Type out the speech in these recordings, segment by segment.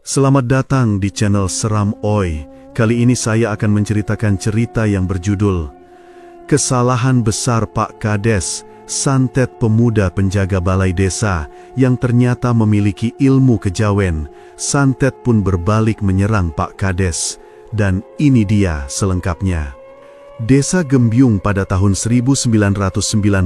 Selamat datang di channel Seram Oi. Kali ini saya akan menceritakan cerita yang berjudul Kesalahan Besar Pak Kades, santet pemuda penjaga balai desa yang ternyata memiliki ilmu kejawen. Santet pun berbalik menyerang Pak Kades. Dan ini dia selengkapnya. Desa Gembyung pada tahun 1993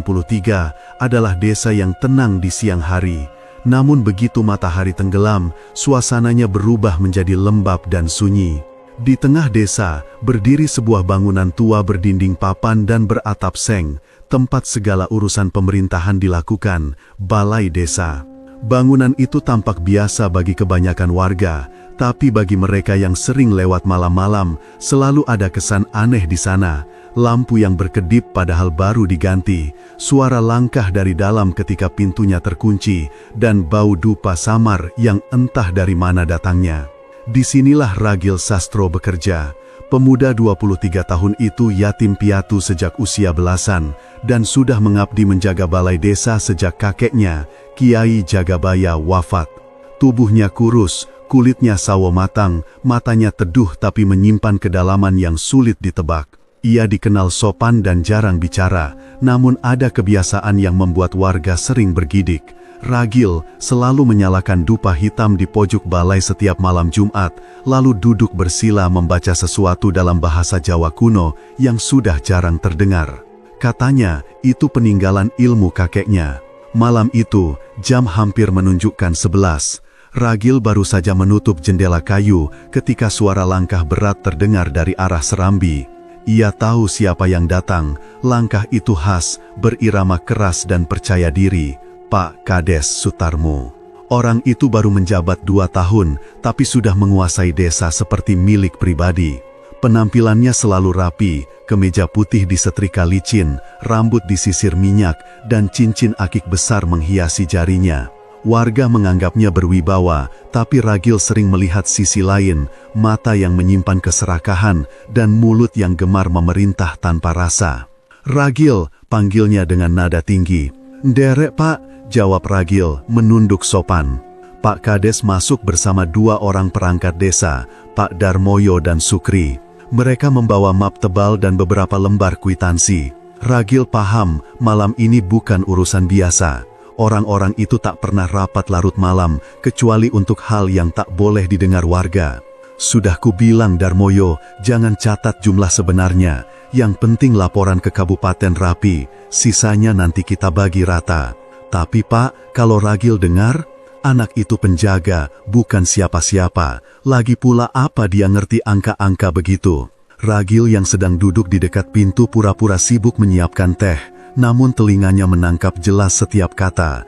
adalah desa yang tenang di siang hari. Namun begitu matahari tenggelam, suasananya berubah menjadi lembab dan sunyi. Di tengah desa, berdiri sebuah bangunan tua berdinding papan dan beratap seng, tempat segala urusan pemerintahan dilakukan, balai desa. Bangunan itu tampak biasa bagi kebanyakan warga, tapi bagi mereka yang sering lewat malam-malam, selalu ada kesan aneh di sana. Lampu yang berkedip padahal baru diganti, suara langkah dari dalam ketika pintunya terkunci, dan bau dupa samar yang entah dari mana datangnya. Disinilah Ragil Sastro bekerja. Pemuda 23 tahun itu yatim piatu sejak usia belasan, dan sudah mengabdi menjaga balai desa sejak kakeknya, Kiai Jagabaya, wafat. Tubuhnya kurus, kulitnya sawo matang, matanya teduh tapi menyimpan kedalaman yang sulit ditebak. Ia dikenal sopan dan jarang bicara, namun ada kebiasaan yang membuat warga sering bergidik. Ragil selalu menyalakan dupa hitam di pojok balai setiap malam Jumat, lalu duduk bersila membaca sesuatu dalam bahasa Jawa kuno yang sudah jarang terdengar. Katanya, itu peninggalan ilmu kakeknya. Malam itu, jam hampir menunjukkan 11. Ragil baru saja menutup jendela kayu ketika suara langkah berat terdengar dari arah serambi. Ia tahu siapa yang datang. Langkah itu khas, berirama keras dan percaya diri. Pak Kades Sutarmo. Orang itu baru menjabat 2 tahun, tapi sudah menguasai desa seperti milik pribadi. Penampilannya selalu rapi, kemeja putih disetrika licin, rambut disisir minyak, dan cincin akik besar menghiasi jarinya. Warga menganggapnya berwibawa, tapi Ragil sering melihat sisi lain, mata yang menyimpan keserakahan, dan mulut yang gemar memerintah tanpa rasa. Ragil, panggilnya dengan nada tinggi. "Nderek Pak," jawab Ragil, menunduk sopan. Pak Kades masuk bersama 2 orang perangkat desa, Pak Darmoyo dan Sukri. Mereka membawa map tebal dan beberapa lembar kwitansi. Ragil paham, malam ini bukan urusan biasa. Orang-orang itu tak pernah rapat larut malam, kecuali untuk hal yang tak boleh didengar warga. "Sudah kubilang Darmoyo, jangan catat jumlah sebenarnya. Yang penting laporan ke kabupaten rapi, sisanya nanti kita bagi rata." "Tapi Pak, kalau Ragil dengar, anak itu penjaga, bukan siapa-siapa. Lagi pula apa dia ngerti angka-angka begitu?" Ragil yang sedang duduk di dekat pintu pura-pura sibuk menyiapkan teh. Namun telinganya menangkap jelas setiap kata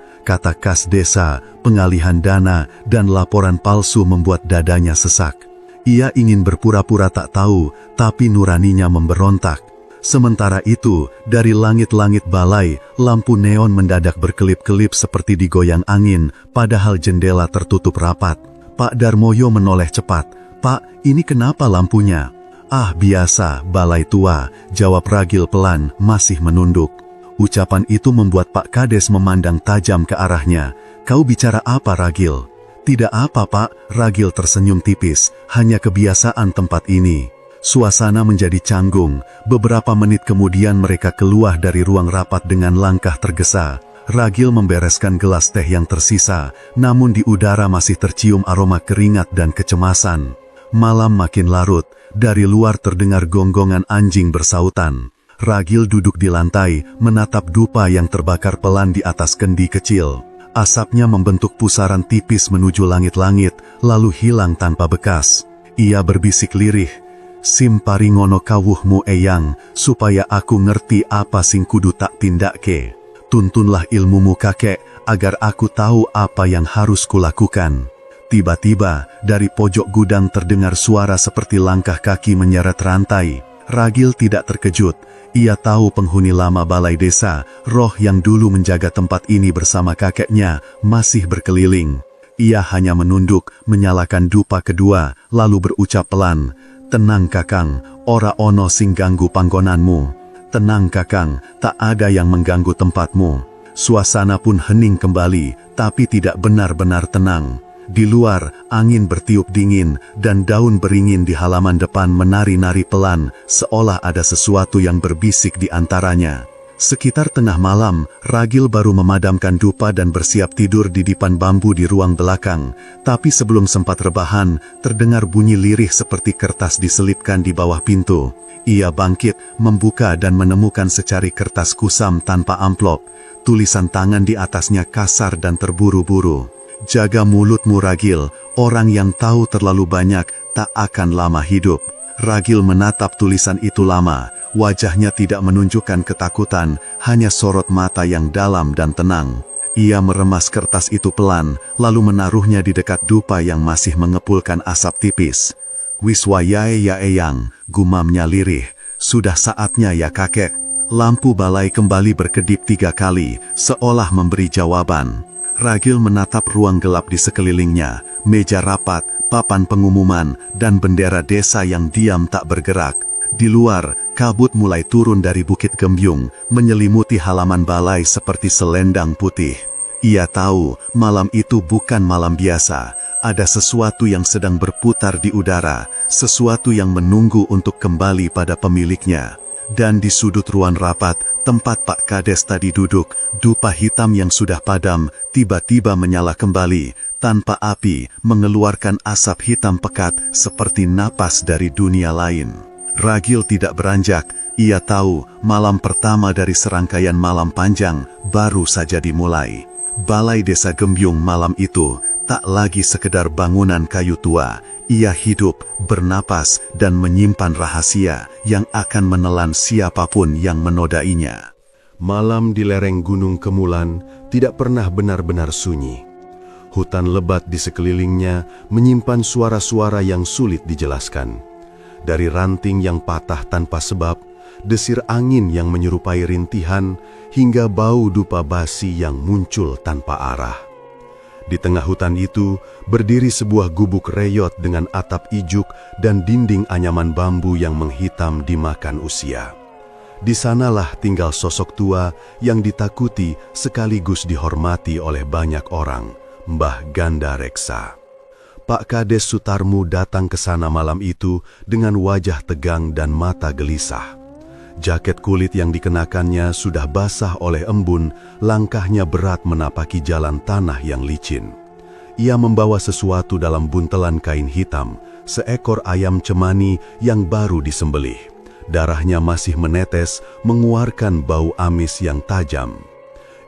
kas desa, pengalihan dana, dan laporan palsu membuat dadanya sesak. Ia ingin berpura-pura tak tahu, tapi nuraninya memberontak. Sementara itu, dari langit-langit balai, lampu neon mendadak berkelip-kelip seperti digoyang angin, padahal jendela tertutup rapat. Pak Darmoyo menoleh cepat. "Pak, ini kenapa lampunya?" "Ah, biasa, balai tua," jawab Ragil pelan, masih menunduk. Ucapan itu membuat Pak Kades memandang tajam ke arahnya. "Kau bicara apa, Ragil?" "Tidak apa, Pak," Ragil tersenyum tipis, "hanya kebiasaan tempat ini." Suasana menjadi canggung. Beberapa menit kemudian mereka keluar dari ruang rapat dengan langkah tergesa. Ragil membereskan gelas teh yang tersisa, namun di udara masih tercium aroma keringat dan kecemasan. Malam makin larut, dari luar terdengar gonggongan anjing bersautan. Ragil duduk di lantai, menatap dupa yang terbakar pelan di atas kendi kecil. Asapnya membentuk pusaran tipis menuju langit-langit, lalu hilang tanpa bekas. Ia berbisik lirih, "Sim paringono kawuhmu eyang, supaya aku ngerti apa sing kudu tak tindakke. Tuntunlah ilmumu kakek, agar aku tahu apa yang harus kulakukan." Tiba-tiba, dari pojok gudang terdengar suara seperti langkah kaki menyeret rantai. Ragil tidak terkejut. Ia tahu penghuni lama balai desa, roh yang dulu menjaga tempat ini bersama kakeknya, masih berkeliling. Ia hanya menunduk, menyalakan dupa kedua, lalu berucap pelan, "Tenang Kakang, ora ono sing ganggu panggonanmu. Tenang Kakang, tak ada yang mengganggu tempatmu." Suasana pun hening kembali, tapi tidak benar-benar tenang. Di luar, angin bertiup dingin, dan daun beringin di halaman depan menari-nari pelan, seolah ada sesuatu yang berbisik di antaranya. Sekitar tengah malam, Ragil baru memadamkan dupa dan bersiap tidur di dipan bambu di ruang belakang. Tapi sebelum sempat rebahan, terdengar bunyi lirih seperti kertas diselipkan di bawah pintu. Ia bangkit, membuka dan menemukan secari kertas kusam tanpa amplop. Tulisan tangan di atasnya kasar dan terburu-buru. "Jaga mulutmu, Ragil, orang yang tahu terlalu banyak tak akan lama hidup." Ragil menatap tulisan itu lama, wajahnya tidak menunjukkan ketakutan, hanya sorot mata yang dalam dan tenang. Ia meremas kertas itu pelan, lalu menaruhnya di dekat dupa yang masih mengepulkan asap tipis. "Wiswayae ya eyang," gumamnya lirih, "sudah saatnya ya kakek." Lampu balai kembali berkedip 3 kali, seolah memberi jawaban. Ragil menatap ruang gelap di sekelilingnya, meja rapat, papan pengumuman, dan bendera desa yang diam tak bergerak. Di luar, kabut mulai turun dari Bukit Gembyung, menyelimuti halaman balai seperti selendang putih. Ia tahu, malam itu bukan malam biasa. Ada sesuatu yang sedang berputar di udara, sesuatu yang menunggu untuk kembali pada pemiliknya. Dan di sudut ruang rapat, tempat Pak Kades tadi duduk, dupa hitam yang sudah padam, tiba-tiba menyala kembali, tanpa api, mengeluarkan asap hitam pekat, seperti napas dari dunia lain. Ragil tidak beranjak, ia tahu, malam pertama dari serangkaian malam panjang, baru saja dimulai. Balai Desa Gembyung malam itu, tak lagi sekedar bangunan kayu tua. Ia hidup, bernapas, dan menyimpan rahasia yang akan menelan siapapun yang menodainya. Malam di lereng Gunung Kemulan tidak pernah benar-benar sunyi. Hutan lebat di sekelilingnya menyimpan suara-suara yang sulit dijelaskan. Dari ranting yang patah tanpa sebab, desir angin yang menyerupai rintihan, hingga bau dupa basi yang muncul tanpa arah. Di tengah hutan itu, berdiri sebuah gubuk reyot dengan atap ijuk dan dinding anyaman bambu yang menghitam dimakan usia. Di sanalah tinggal sosok tua yang ditakuti sekaligus dihormati oleh banyak orang, Mbah Ganda Reksa. Pak Kades Sutarmu datang ke sana malam itu dengan wajah tegang dan mata gelisah. Jaket kulit yang dikenakannya sudah basah oleh embun, langkahnya berat menapaki jalan tanah yang licin. Ia membawa sesuatu dalam buntelan kain hitam, seekor ayam cemani yang baru disembelih. Darahnya masih menetes, mengeluarkan bau amis yang tajam.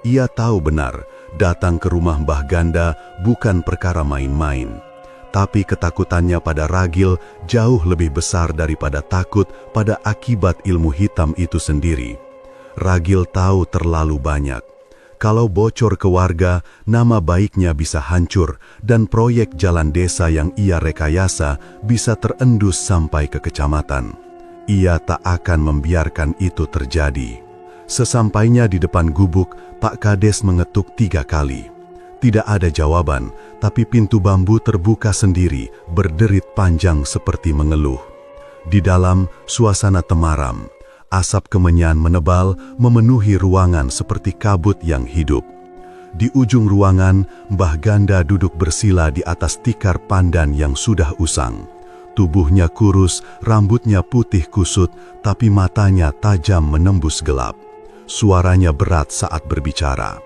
Ia tahu benar, datang ke rumah Mbah Ganda bukan perkara main-main. Tapi ketakutannya pada Ragil jauh lebih besar daripada takut pada akibat ilmu hitam itu sendiri. Ragil tahu terlalu banyak. Kalau bocor ke warga, nama baiknya bisa hancur dan proyek jalan desa yang ia rekayasa bisa terendus sampai ke kecamatan. Ia tak akan membiarkan itu terjadi. Sesampainya di depan gubuk, Pak Kades mengetuk 3 kali. Tidak ada jawaban, tapi pintu bambu terbuka sendiri, berderit panjang seperti mengeluh. Di dalam, suasana temaram. Asap kemenyan menebal, memenuhi ruangan seperti kabut yang hidup. Di ujung ruangan, Mbah Ganda duduk bersila di atas tikar pandan yang sudah usang. Tubuhnya kurus, rambutnya putih kusut, tapi matanya tajam menembus gelap. Suaranya berat saat berbicara.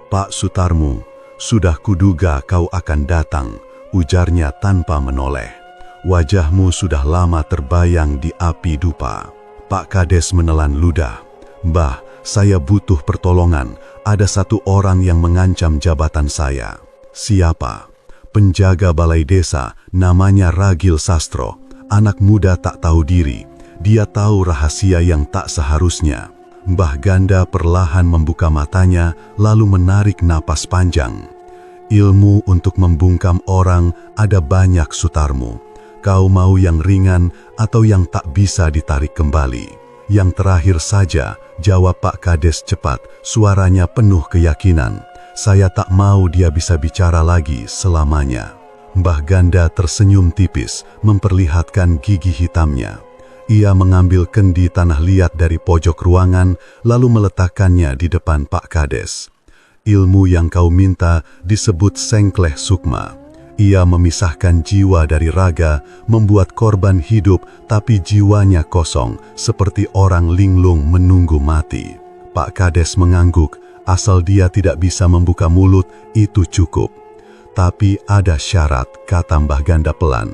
"Pak Sutarmu, sudah kuduga kau akan datang," ujarnya tanpa menoleh. "Wajahmu sudah lama terbayang di api dupa." Pak Kades menelan ludah. "Mbah, saya butuh pertolongan. Ada satu orang yang mengancam jabatan saya." "Siapa?" "Penjaga balai desa, namanya Ragil Sastro. Anak muda tak tahu diri. Dia tahu rahasia yang tak seharusnya." Mbah Ganda perlahan membuka matanya, lalu menarik napas panjang. "Ilmu untuk membungkam orang ada banyak, Sutarmu. Kau mau yang ringan atau yang tak bisa ditarik kembali?" "Yang terakhir saja," jawab Pak Kades cepat, suaranya penuh keyakinan. "Saya tak mau dia bisa bicara lagi selamanya." Mbah Ganda tersenyum tipis, memperlihatkan gigi hitamnya. Ia mengambil kendi tanah liat dari pojok ruangan, lalu meletakkannya di depan Pak Kades. "Ilmu yang kau minta disebut Sengkleh Sukma. Ia memisahkan jiwa dari raga, membuat korban hidup tapi jiwanya kosong, seperti orang linglung menunggu mati. Pak Kades mengangguk, asal dia tidak bisa membuka mulut, itu cukup. Tapi ada syarat, kata Mbah Ganda pelan.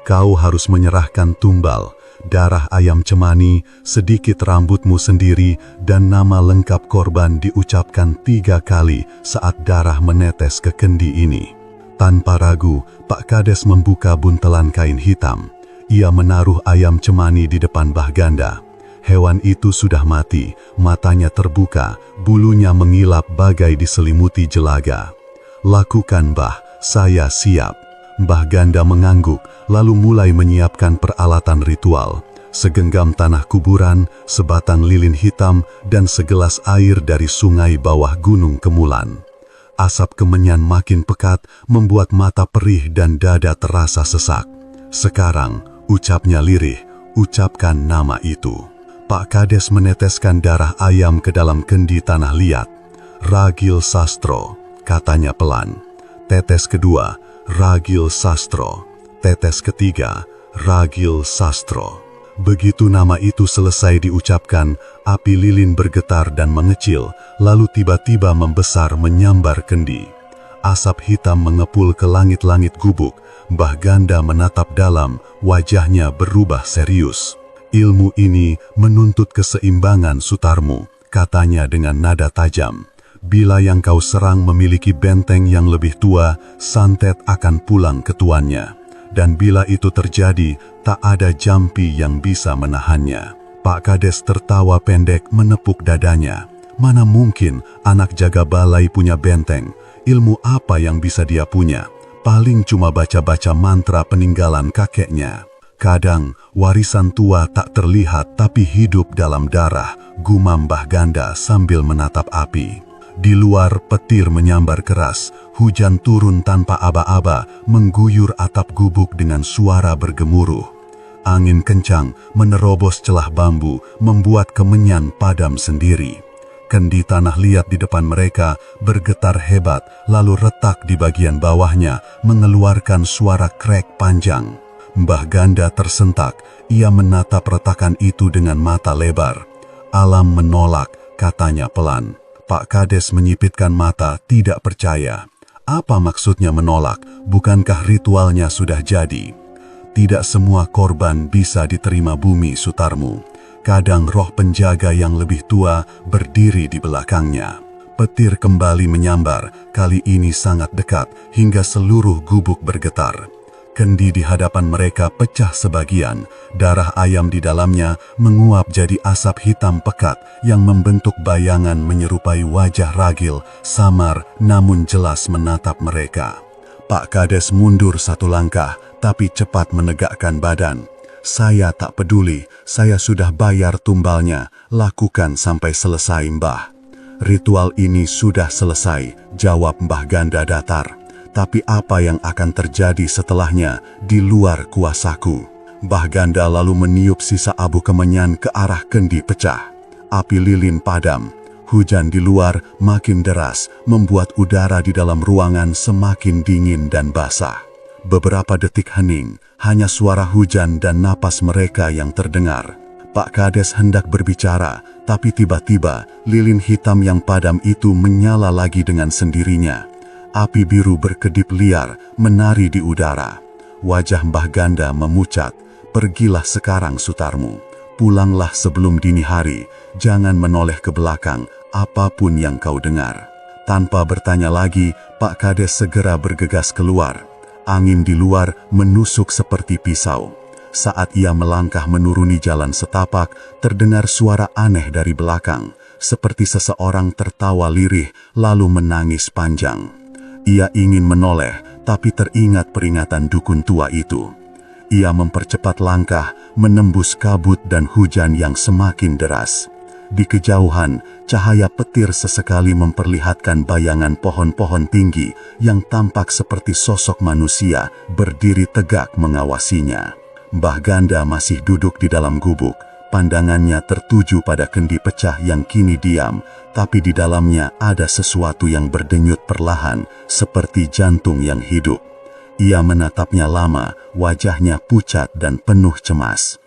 Kau harus menyerahkan tumbal, darah ayam cemani, sedikit rambutmu sendiri, dan nama lengkap korban diucapkan 3 kali saat darah menetes ke kendi ini. Tanpa ragu, Pak Kades membuka buntelan kain hitam. Ia menaruh ayam cemani di depan Mbah Ganda. Hewan itu sudah mati, matanya terbuka, bulunya mengilap bagai diselimuti jelaga. Lakukan, Mbah, saya siap. Mbah Ganda mengangguk, lalu mulai menyiapkan peralatan ritual. Segenggam tanah kuburan, sebatang lilin hitam, dan segelas air dari sungai bawah Gunung Kemulan. Asap kemenyan makin pekat, membuat mata perih dan dada terasa sesak. Sekarang, ucapnya lirih, ucapkan nama itu. Pak Kades meneteskan darah ayam ke dalam kendi tanah liat. Ragil Sastro, katanya pelan. Tetes kedua, Ragil Sastro. Tetes ketiga, Ragil Sastro. Begitu nama itu selesai diucapkan, api lilin bergetar dan mengecil, lalu tiba-tiba membesar menyambar kendi. Asap hitam mengepul ke langit-langit gubuk. Mbah Ganda menatap dalam, wajahnya berubah serius. Ilmu ini menuntut keseimbangan Sutarmu, katanya dengan nada tajam. Bila yang kau serang memiliki benteng yang lebih tua, santet akan pulang ke tuannya. Dan bila itu terjadi, tak ada jampi yang bisa menahannya. Pak Kades tertawa pendek menepuk dadanya. Mana mungkin anak jaga balai punya benteng? Ilmu apa yang bisa dia punya? Paling cuma baca-baca mantra peninggalan kakeknya. Kadang warisan tua tak terlihat tapi hidup dalam darah, gumam Mbah Ganda sambil menatap api. Di luar petir menyambar keras, hujan turun tanpa aba-aba, mengguyur atap gubuk dengan suara bergemuruh. Angin kencang menerobos celah bambu, membuat kemenyan padam sendiri. Kendi tanah liat di depan mereka bergetar hebat, lalu retak di bagian bawahnya, mengeluarkan suara krek panjang. Mbah Ganda tersentak, ia menatap retakan itu dengan mata lebar. Alam menolak, katanya pelan. Pak Kades menyipitkan mata, tidak percaya. Apa maksudnya menolak? Bukankah ritualnya sudah jadi? Tidak semua korban bisa diterima bumi, Sutarmu. Kadang roh penjaga yang lebih tua berdiri di belakangnya. Petir kembali menyambar, kali ini sangat dekat, hingga seluruh gubuk bergetar. Kendi di hadapan mereka pecah sebagian, darah ayam di dalamnya menguap jadi asap hitam pekat yang membentuk bayangan menyerupai wajah Ragil, samar namun jelas menatap mereka. Pak Kades mundur 1 langkah, tapi cepat menegakkan badan. Saya tak peduli, saya sudah bayar tumbalnya, lakukan sampai selesai, Mbah. Ritual ini sudah selesai, jawab Mbah Ganda datar. Tapi apa yang akan terjadi setelahnya di luar kuasaku. Mbah Ganda lalu meniup sisa abu kemenyan ke arah kendi pecah. Api lilin padam. Hujan di luar makin deras, membuat udara di dalam ruangan semakin dingin dan basah. Beberapa detik hening, hanya suara hujan dan napas mereka yang terdengar. Pak Kades hendak berbicara, tapi tiba-tiba lilin hitam yang padam itu menyala lagi dengan sendirinya. Api biru berkedip liar, menari di udara. Wajah Mbah Ganda memucat, pergilah sekarang Sutarmu. Pulanglah sebelum dini hari, jangan menoleh ke belakang, apapun yang kau dengar. Tanpa bertanya lagi, Pak Kades segera bergegas keluar. Angin di luar menusuk seperti pisau. Saat ia melangkah menuruni jalan setapak, terdengar suara aneh dari belakang, seperti seseorang tertawa lirih lalu menangis panjang. Ia ingin menoleh, tapi teringat peringatan dukun tua itu. Ia mempercepat langkah, menembus kabut dan hujan yang semakin deras. Di kejauhan, cahaya petir sesekali memperlihatkan bayangan pohon-pohon tinggi yang tampak seperti sosok manusia berdiri tegak mengawasinya. Mbah Ganda masih duduk di dalam gubuk. Pandangannya tertuju pada kendi pecah yang kini diam, tapi di dalamnya ada sesuatu yang berdenyut perlahan, seperti jantung yang hidup. Ia menatapnya lama, wajahnya pucat dan penuh cemas.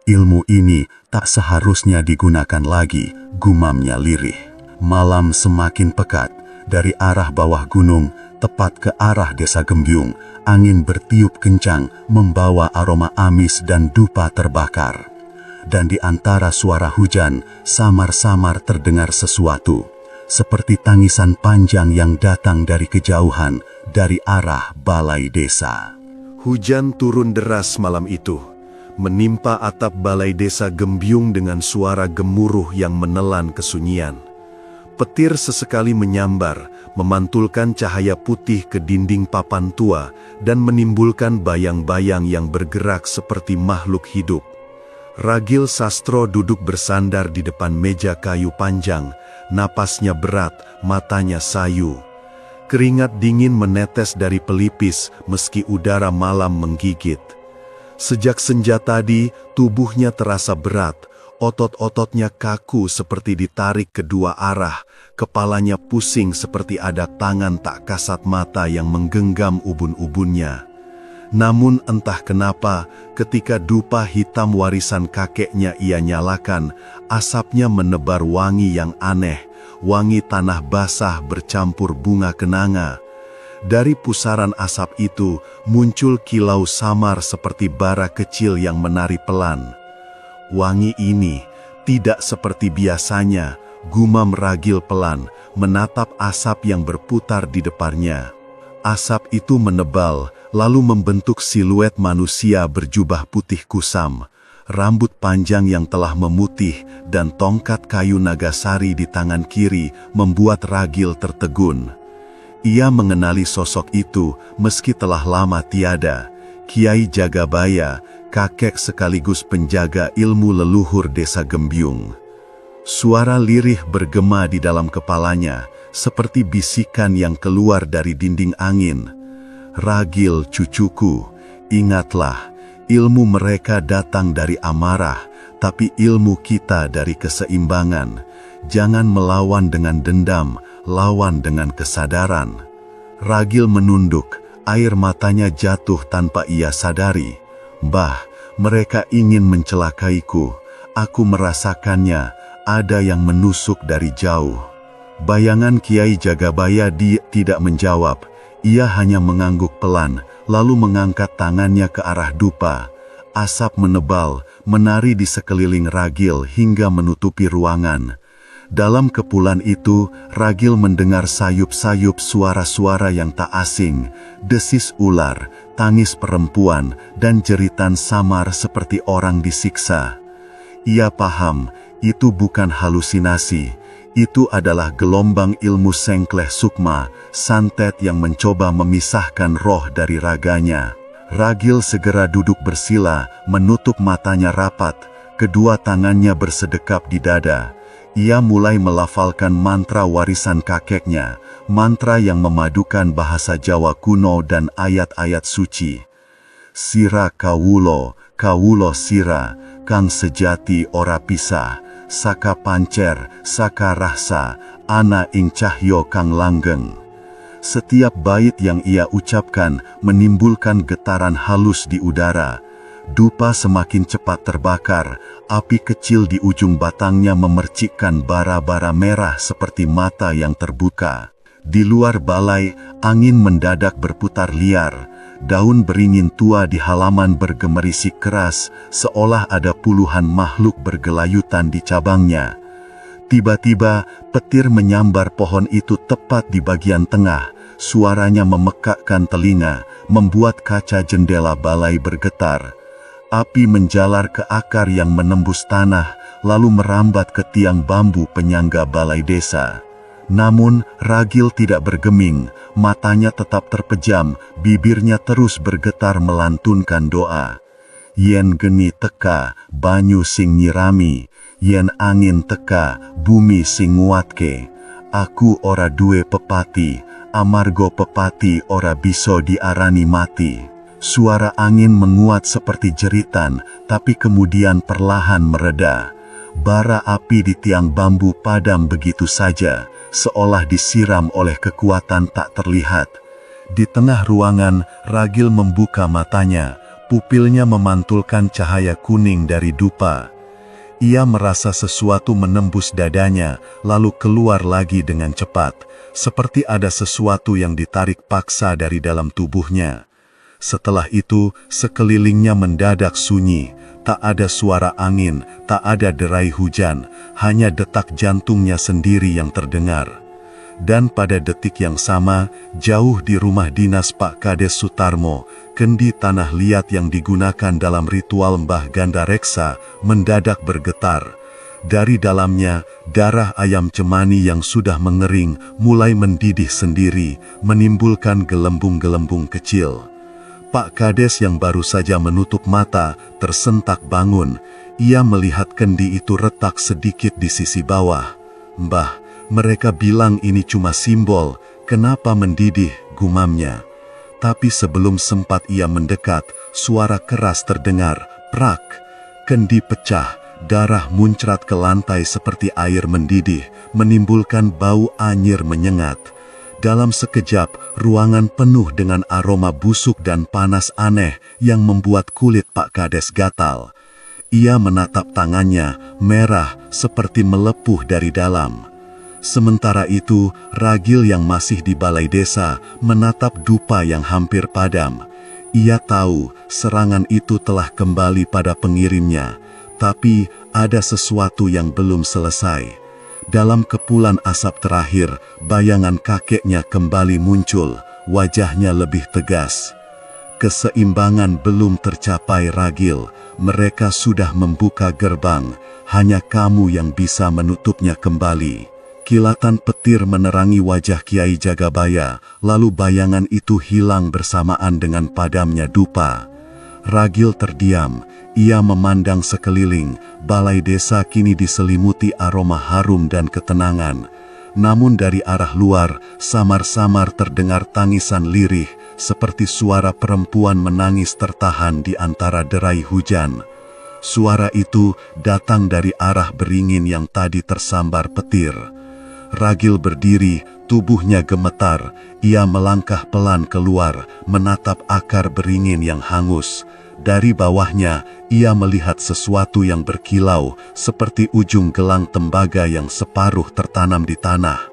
Ilmu ini tak seharusnya digunakan lagi, gumamnya lirih. Malam semakin pekat. Dari arah bawah gunung, tepat ke arah desa Gembyung, angin bertiup kencang, membawa aroma amis dan dupa terbakar. Dan di antara suara hujan, samar-samar terdengar sesuatu, seperti tangisan panjang yang datang dari kejauhan, dari arah balai desa. Hujan turun deras malam itu, menimpa atap balai desa Gembyung dengan suara gemuruh yang menelan kesunyian. Petir sesekali menyambar, memantulkan cahaya putih ke dinding papan tua dan menimbulkan bayang-bayang yang bergerak seperti makhluk hidup. Ragil Sastro duduk bersandar di depan meja kayu panjang, napasnya berat, matanya sayu. Keringat dingin menetes dari pelipis meski udara malam menggigit. Sejak senja tadi, tubuhnya terasa berat, otot-ototnya kaku seperti ditarik kedua arah, kepalanya pusing seperti ada tangan tak kasat mata yang menggenggam ubun-ubunnya. Namun entah kenapa, ketika dupa hitam warisan kakeknya ia nyalakan, asapnya menebar wangi yang aneh, wangi tanah basah bercampur bunga kenanga. Dari pusaran asap itu, muncul kilau samar seperti bara kecil yang menari pelan. Wangi ini tidak seperti biasanya, gumam Ragil pelan, menatap asap yang berputar di depannya. Asap itu menebal, lalu membentuk siluet manusia berjubah putih kusam, rambut panjang yang telah memutih, dan tongkat kayu nagasari di tangan kiri membuat Ragil tertegun. Ia mengenali sosok itu meski telah lama tiada, Kiai Jagabaya, kakek sekaligus penjaga ilmu leluhur desa Gembyung. Suara lirih bergema di dalam kepalanya, seperti bisikan yang keluar dari dinding angin. Ragil cucuku, ingatlah, ilmu mereka datang dari amarah, tapi ilmu kita dari keseimbangan. Jangan melawan dengan dendam, lawan dengan kesadaran. Ragil menunduk, air matanya jatuh tanpa ia sadari. Mbah, mereka ingin mencelakaiku. Aku merasakannya, ada yang menusuk dari jauh. Bayangan Kiai Jagabaya tidak menjawab, ia hanya mengangguk pelan, lalu mengangkat tangannya ke arah dupa. Asap menebal, menari di sekeliling Ragil hingga menutupi ruangan. Dalam kepulan itu, Ragil mendengar sayup-sayup suara-suara yang tak asing, desis ular, tangis perempuan, dan jeritan samar seperti orang disiksa. Ia paham, itu bukan halusinasi. Itu adalah gelombang ilmu Sengkleh Sukma, santet yang mencoba memisahkan roh dari raganya. Ragil segera duduk bersila, menutup matanya rapat, kedua tangannya bersedekap di dada. Ia mulai melafalkan mantra warisan kakeknya, mantra yang memadukan bahasa Jawa kuno dan ayat-ayat suci. Sira kawulo, kawulo sira, kang sejati ora pisah. Saka pancer, saka rahsa, ana ing cahyo kang langgeng. Setiap bait yang ia ucapkan menimbulkan getaran halus di udara. Dupa semakin cepat terbakar, api kecil di ujung batangnya memercikkan bara-bara merah seperti mata yang terbuka. Di luar balai, angin mendadak berputar liar. Daun beringin tua di halaman bergemerisik keras, seolah ada puluhan makhluk bergelayutan di cabangnya. Tiba-tiba, petir menyambar pohon itu tepat di bagian tengah. Suaranya memekakkan telinga, membuat kaca jendela balai bergetar. Api menjalar ke akar yang menembus tanah, lalu merambat ke tiang bambu penyangga balai desa. Namun, Ragil tidak bergeming, matanya tetap terpejam, bibirnya terus bergetar melantunkan doa. Yen geni teka, banyu sing nyirami, yen angin teka, bumi sing nguatke. Aku ora duwe pepati, amargo pepati ora bisa diarani mati. Suara angin menguat seperti jeritan, tapi kemudian perlahan mereda. Bara api di tiang bambu padam begitu saja, seolah disiram oleh kekuatan tak terlihat. Di tengah ruangan, Ragil membuka matanya. Pupilnya memantulkan cahaya kuning dari dupa. Ia merasa sesuatu menembus dadanya, lalu keluar lagi dengan cepat, seperti ada sesuatu yang ditarik paksa dari dalam tubuhnya. Setelah itu, sekelilingnya mendadak sunyi. Tak ada suara angin, tak ada derai hujan, hanya detak jantungnya sendiri yang terdengar. Dan pada detik yang sama, jauh di rumah dinas Pak Kades Sutarmo, kendi tanah liat yang digunakan dalam ritual Mbah Ganda Reksa mendadak bergetar. Dari dalamnya, darah ayam cemani yang sudah mengering mulai mendidih sendiri, menimbulkan gelembung-gelembung kecil. Pak Kades yang baru saja menutup mata, tersentak bangun. Ia melihat kendi itu retak sedikit di sisi bawah. "Mbah, mereka bilang ini cuma simbol, kenapa mendidih?" gumamnya. Tapi sebelum sempat ia mendekat, suara keras terdengar, prak. Kendi pecah, darah muncrat ke lantai seperti air mendidih, menimbulkan bau anyir menyengat. Dalam sekejap, ruangan penuh dengan aroma busuk dan panas aneh yang membuat kulit Pak Kades gatal. Ia menatap tangannya, merah seperti melepuh dari dalam. Sementara itu, Ragil yang masih di balai desa menatap dupa yang hampir padam. Ia tahu serangan itu telah kembali pada pengirimnya, tapi ada sesuatu yang belum selesai. Dalam kepulan asap terakhir, bayangan kakeknya kembali muncul, wajahnya lebih tegas. Keseimbangan belum tercapai, Ragil. Mereka sudah membuka gerbang, hanya kamu yang bisa menutupnya kembali. Kilatan petir menerangi wajah Kiai Jagabaya, lalu bayangan itu hilang bersamaan dengan padamnya dupa. Ragil terdiam, ia memandang sekeliling. Balai desa kini diselimuti aroma harum dan ketenangan. Namun dari arah luar, samar-samar terdengar tangisan lirih, seperti suara perempuan menangis tertahan di antara derai hujan. Suara itu datang dari arah beringin yang tadi tersambar petir. Ragil berdiri, tubuhnya gemetar. Ia melangkah pelan keluar, menatap akar beringin yang hangus. Dari bawahnya, ia melihat sesuatu yang berkilau, seperti ujung gelang tembaga yang separuh tertanam di tanah.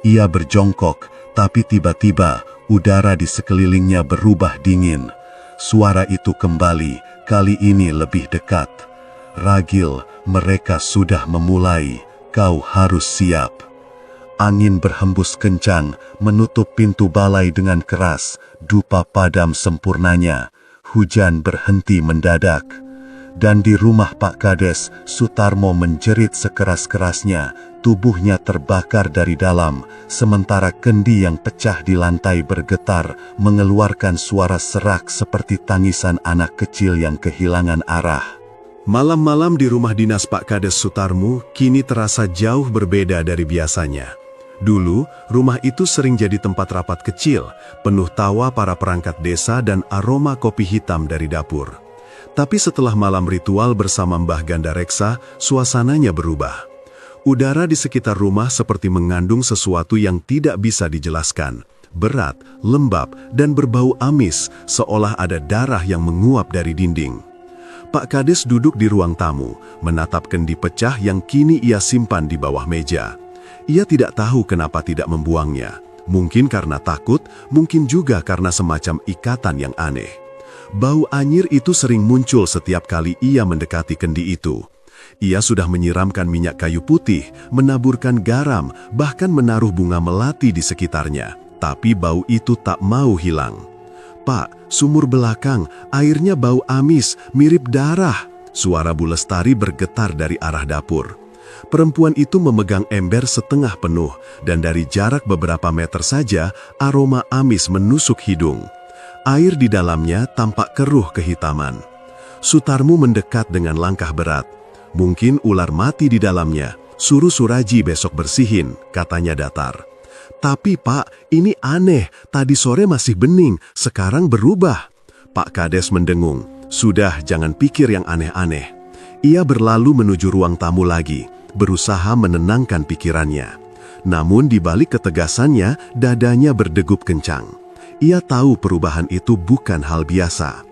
Ia berjongkok, tapi tiba-tiba, udara di sekelilingnya berubah dingin. Suara itu kembali, kali ini lebih dekat. "Ragil, mereka sudah memulai, kau harus siap." Angin berhembus kencang, menutup pintu balai dengan keras, dupa padam sempurnanya. Hujan berhenti mendadak. Dan di rumah Pak Kades, Sutarmo menjerit sekeras-kerasnya, tubuhnya terbakar dari dalam, sementara kendi yang pecah di lantai bergetar, mengeluarkan suara serak seperti tangisan anak kecil yang kehilangan arah. Malam-malam di rumah dinas Pak Kades Sutarmo kini terasa jauh berbeda dari biasanya. Dulu, rumah itu sering jadi tempat rapat kecil, penuh tawa para perangkat desa dan aroma kopi hitam dari dapur. Tapi setelah malam ritual bersama Mbah Ganda Reksa, suasananya berubah. Udara di sekitar rumah seperti mengandung sesuatu yang tidak bisa dijelaskan. Berat, lembab, dan berbau amis, seolah ada darah yang menguap dari dinding. Pak Kades duduk di ruang tamu, menatap kendi pecah yang kini ia simpan di bawah meja. Ia tidak tahu kenapa tidak membuangnya. Mungkin karena takut, mungkin juga karena semacam ikatan yang aneh. Bau anyir itu sering muncul setiap kali ia mendekati kendi itu. Ia sudah menyiramkan minyak kayu putih, menaburkan garam, bahkan menaruh bunga melati di sekitarnya. Tapi bau itu tak mau hilang. "Pak, sumur belakang, airnya bau amis, mirip darah." Suara Bu Lestari bergetar dari arah dapur. Perempuan itu memegang ember setengah penuh, dan dari jarak beberapa meter saja, aroma amis menusuk hidung. Air di dalamnya tampak keruh kehitaman. Sutarmo mendekat dengan langkah berat. "Mungkin ular mati di dalamnya, suruh Suraji besok bersihin," katanya datar. "Tapi Pak, ini aneh, tadi sore masih bening, sekarang berubah." Pak Kades mendengung. "Sudah, jangan pikir yang aneh-aneh." Ia berlalu menuju ruang tamu lagi, berusaha menenangkan pikirannya. Namun di balik ketegasannya, dadanya berdegup kencang. Ia tahu perubahan itu bukan hal biasa.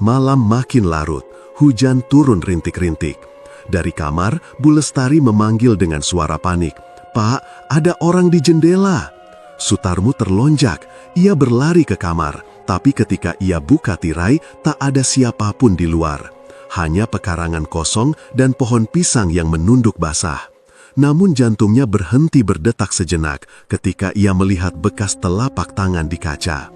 Malam makin larut, hujan turun rintik-rintik. Dari kamar, Bu Lestari memanggil dengan suara panik, "Pak, ada orang di jendela." Sutarmu terlonjak, ia berlari ke kamar, tapi ketika ia buka tirai, tak ada siapapun di luar. Hanya pekarangan kosong dan pohon pisang yang menunduk basah. Namun jantungnya berhenti berdetak sejenak ketika ia melihat bekas telapak tangan di kaca.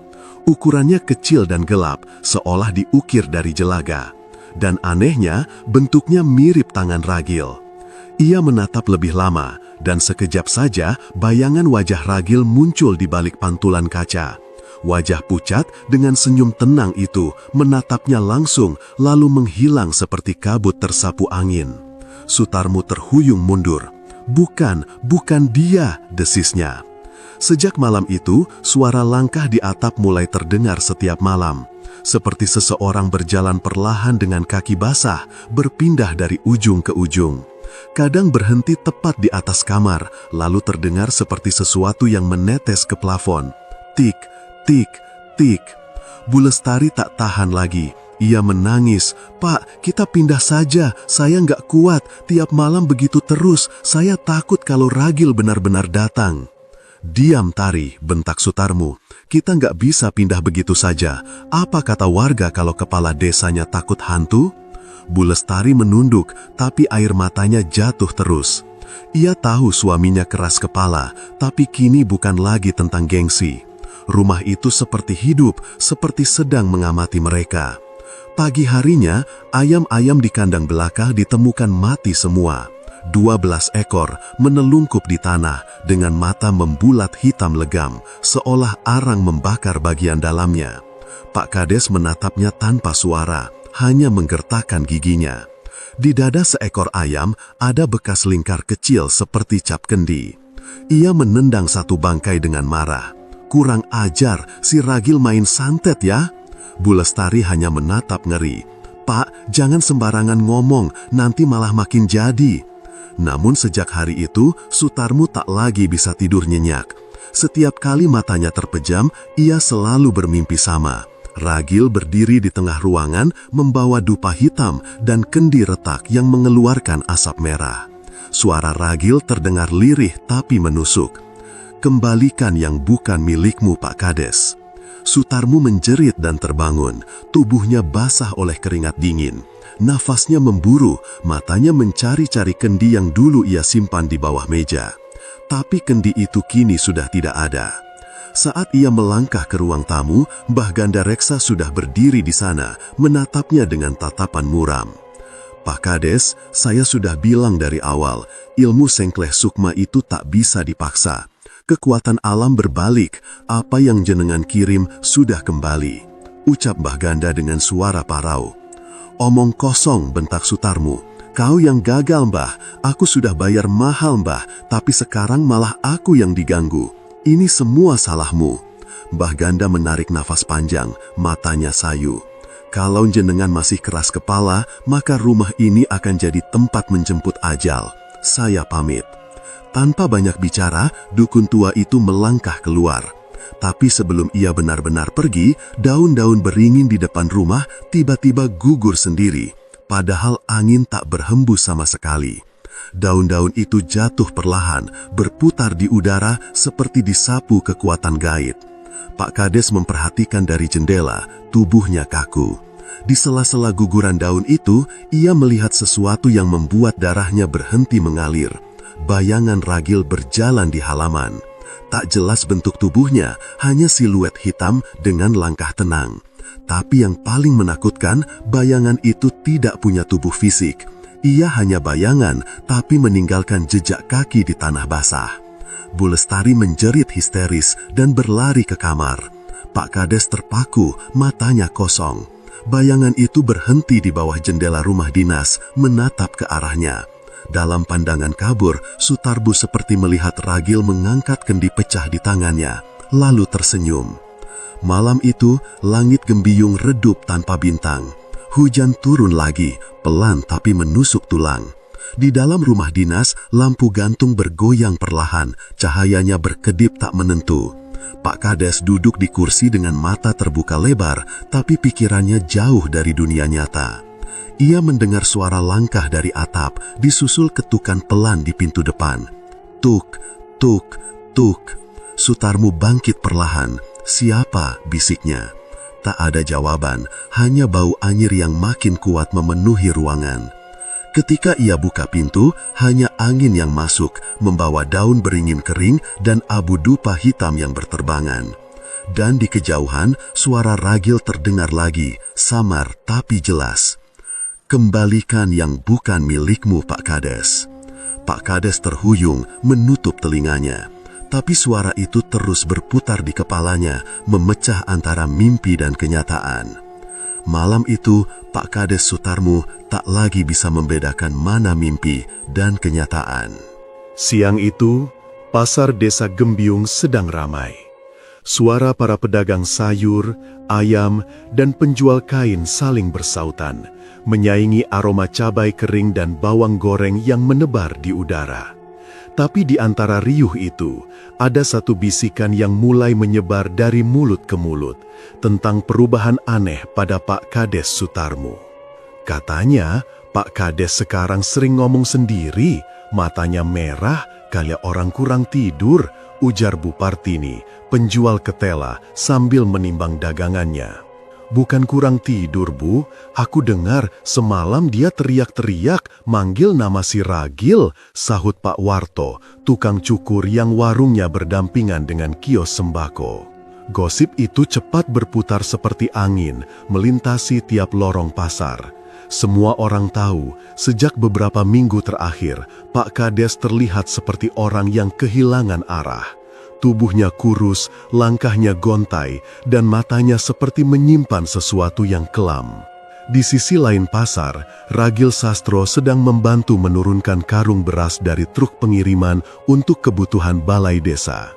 Ukurannya kecil dan gelap, seolah diukir dari jelaga. Dan anehnya, bentuknya mirip tangan ragil. Ia menatap lebih lama, dan sekejap saja bayangan wajah ragil muncul di balik pantulan kaca. Wajah pucat dengan senyum tenang itu menatapnya langsung, lalu menghilang seperti kabut tersapu angin. Sutarmu terhuyung mundur. Bukan dia," desisnya. Sejak malam itu, suara langkah di atap mulai terdengar setiap malam. Seperti seseorang berjalan perlahan dengan kaki basah, berpindah dari ujung ke ujung. Kadang berhenti tepat di atas kamar, lalu terdengar seperti sesuatu yang menetes ke plafon. Tik, tik, tik. Bu Lestari tak tahan lagi. Ia menangis, "Pak, kita pindah saja, saya nggak kuat, tiap malam begitu terus, saya takut kalau ragil benar-benar datang." "Diam, Tari," bentak Sutarmu. "Kita nggak bisa pindah begitu saja. Apa kata warga kalau kepala desanya takut hantu?" Bu Lestari menunduk, tapi air matanya jatuh terus. Ia tahu suaminya keras kepala, tapi kini bukan lagi tentang gengsi. Rumah itu seperti hidup, seperti sedang mengamati mereka. Pagi harinya, ayam-ayam di kandang belakang ditemukan mati semua. 12 ekor menelungkup di tanah dengan mata membulat hitam legam, seolah arang membakar bagian dalamnya. Pak Kades menatapnya tanpa suara, hanya menggertakkan giginya. Di dada seekor ayam ada bekas lingkar kecil seperti cap kendi. Ia menendang satu bangkai dengan marah. "Kurang ajar, si ragil main santet ya." Bu Lestari hanya menatap ngeri. "Pak, jangan sembarangan ngomong, nanti malah makin jadi." Namun sejak hari itu, Sutarmu tak lagi bisa tidur nyenyak. Setiap kali matanya terpejam, ia selalu bermimpi sama. Ragil berdiri di tengah ruangan, membawa dupa hitam dan kendi retak yang mengeluarkan asap merah. Suara ragil terdengar lirih tapi menusuk. "Kembalikan yang bukan milikmu, Pak Kades." Sutarmu menjerit dan terbangun, tubuhnya basah oleh keringat dingin. Nafasnya memburu, matanya mencari-cari kendi yang dulu ia simpan di bawah meja. Tapi kendi itu kini sudah tidak ada. Saat ia melangkah ke ruang tamu, Mbah Ganda Reksa sudah berdiri di sana, menatapnya dengan tatapan muram. "Pak Kades, saya sudah bilang dari awal, ilmu Sengkleh Sukma itu tak bisa dipaksa. Kekuatan alam berbalik, apa yang jenengan kirim sudah kembali," ucap Mbah Ganda dengan suara parau. "Omong kosong," bentak Sutarmu. "Kau yang gagal, Mbah. Aku sudah bayar mahal, Mbah, tapi sekarang malah aku yang diganggu. Ini semua salahmu." Mbah Ganda menarik nafas panjang, matanya sayu. "Kalau jenengan masih keras kepala, maka rumah ini akan jadi tempat menjemput ajal. Saya pamit." Tanpa banyak bicara, dukun tua itu melangkah keluar. Tapi sebelum ia benar-benar pergi, daun-daun beringin di depan rumah tiba-tiba gugur sendiri, padahal angin tak berhembus sama sekali. Daun-daun itu jatuh perlahan, berputar di udara seperti disapu kekuatan gaib. Pak Kades memperhatikan dari jendela, tubuhnya kaku. Di sela-sela guguran daun itu, ia melihat sesuatu yang membuat darahnya berhenti mengalir. Bayangan ragil berjalan di halaman. Tak jelas bentuk tubuhnya, hanya siluet hitam dengan langkah tenang. Tapi yang paling menakutkan, bayangan itu tidak punya tubuh fisik. Ia hanya bayangan, tapi meninggalkan jejak kaki di tanah basah. Bu Lestari menjerit histeris dan berlari ke kamar. Pak Kades terpaku, matanya kosong. Bayangan itu berhenti di bawah jendela rumah dinas, menatap ke arahnya. Dalam pandangan kabur, Sutarbu seperti melihat ragil mengangkat kendi pecah di tangannya, lalu tersenyum. Malam itu, langit gembiyung redup tanpa bintang. Hujan turun lagi, pelan tapi menusuk tulang. Di dalam rumah dinas, lampu gantung bergoyang perlahan, cahayanya berkedip tak menentu. Pak Kades duduk di kursi dengan mata terbuka lebar, tapi pikirannya jauh dari dunia nyata. Ia mendengar suara langkah dari atap, disusul ketukan pelan di pintu depan. Tuk, tuk, tuk. Sutarmu bangkit perlahan. Siapa? Bisiknya. Tak ada jawaban, hanya bau anyir yang makin kuat memenuhi ruangan. Ketika ia buka pintu, hanya angin yang masuk, membawa daun beringin kering dan abu dupa hitam yang berterbangan. Dan di kejauhan, suara ragil terdengar lagi, samar tapi jelas. Kembalikan yang bukan milikmu, Pak Kades. Pak Kades terhuyung, menutup telinganya. Tapi suara itu terus berputar di kepalanya, memecah antara mimpi dan kenyataan. Malam itu, Pak Kades Sutarmu tak lagi bisa membedakan mana mimpi dan kenyataan. Siang itu, pasar desa Gembiung sedang ramai. Suara para pedagang sayur, ayam, dan penjual kain saling bersautan, menyaingi aroma cabai kering dan bawang goreng yang menebar di udara. Tapi di antara riuh itu, ada satu bisikan yang mulai menyebar dari mulut ke mulut tentang perubahan aneh pada Pak Kades Sutarmu. Katanya, Pak Kades sekarang sering ngomong sendiri, matanya merah, kayak orang kurang tidur, ujar Bu Partini, penjual ketela sambil menimbang dagangannya. Bukan kurang tidur, Bu. Aku dengar semalam dia teriak-teriak manggil nama si Ragil, sahut Pak Warto, tukang cukur yang warungnya berdampingan dengan kios sembako. Gosip itu cepat berputar seperti angin, melintasi tiap lorong pasar. Semua orang tahu, sejak beberapa minggu terakhir, Pak Kades terlihat seperti orang yang kehilangan arah. Tubuhnya kurus, langkahnya gontai, dan matanya seperti menyimpan sesuatu yang kelam. Di sisi lain pasar, Ragil Sastro sedang membantu menurunkan karung beras dari truk pengiriman untuk kebutuhan balai desa.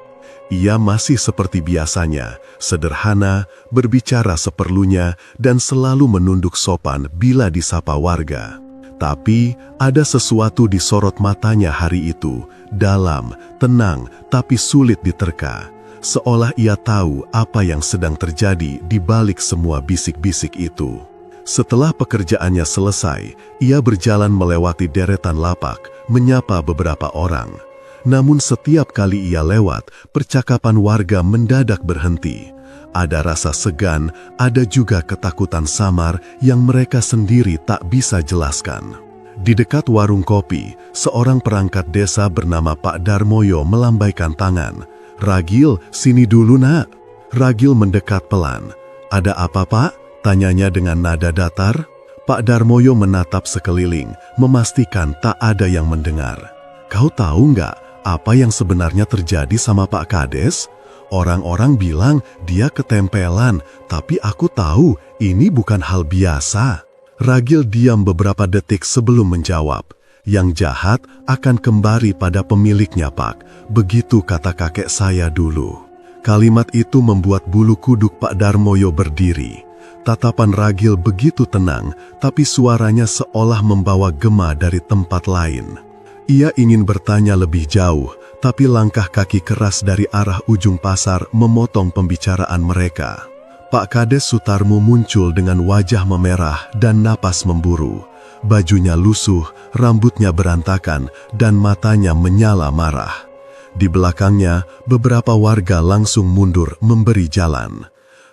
Ia masih seperti biasanya, sederhana, berbicara seperlunya, dan selalu menunduk sopan bila disapa warga. Tapi, ada sesuatu di sorot matanya hari itu, dalam, tenang, tapi sulit diterka. Seolah ia tahu apa yang sedang terjadi di balik semua bisik-bisik itu. Setelah pekerjaannya selesai, ia berjalan melewati deretan lapak, menyapa beberapa orang. Namun setiap kali ia lewat, percakapan warga mendadak berhenti. Ada rasa segan, ada juga ketakutan samar yang mereka sendiri tak bisa jelaskan. Di dekat warung kopi, seorang perangkat desa bernama Pak Darmoyo melambaikan tangan. "Ragil, sini dulu nak." Ragil mendekat pelan. "Ada apa, Pak?" tanyanya dengan nada datar. Pak Darmoyo menatap sekeliling, memastikan tak ada yang mendengar. "Kau tahu nggak apa yang sebenarnya terjadi sama Pak Kades? Orang-orang bilang dia ketempelan, tapi aku tahu ini bukan hal biasa." Ragil diam beberapa detik sebelum menjawab. "Yang jahat akan kembali pada pemiliknya, Pak. Begitu kata kakek saya dulu." Kalimat itu membuat bulu kuduk Pak Darmoyo berdiri. Tatapan Ragil begitu tenang, tapi suaranya seolah membawa gema dari tempat lain. Ia ingin bertanya lebih jauh, tapi langkah kaki keras dari arah ujung pasar memotong pembicaraan mereka. Pak Kades Sutarmu muncul dengan wajah memerah dan napas memburu. Bajunya lusuh, rambutnya berantakan, dan matanya menyala marah. Di belakangnya, beberapa warga langsung mundur memberi jalan.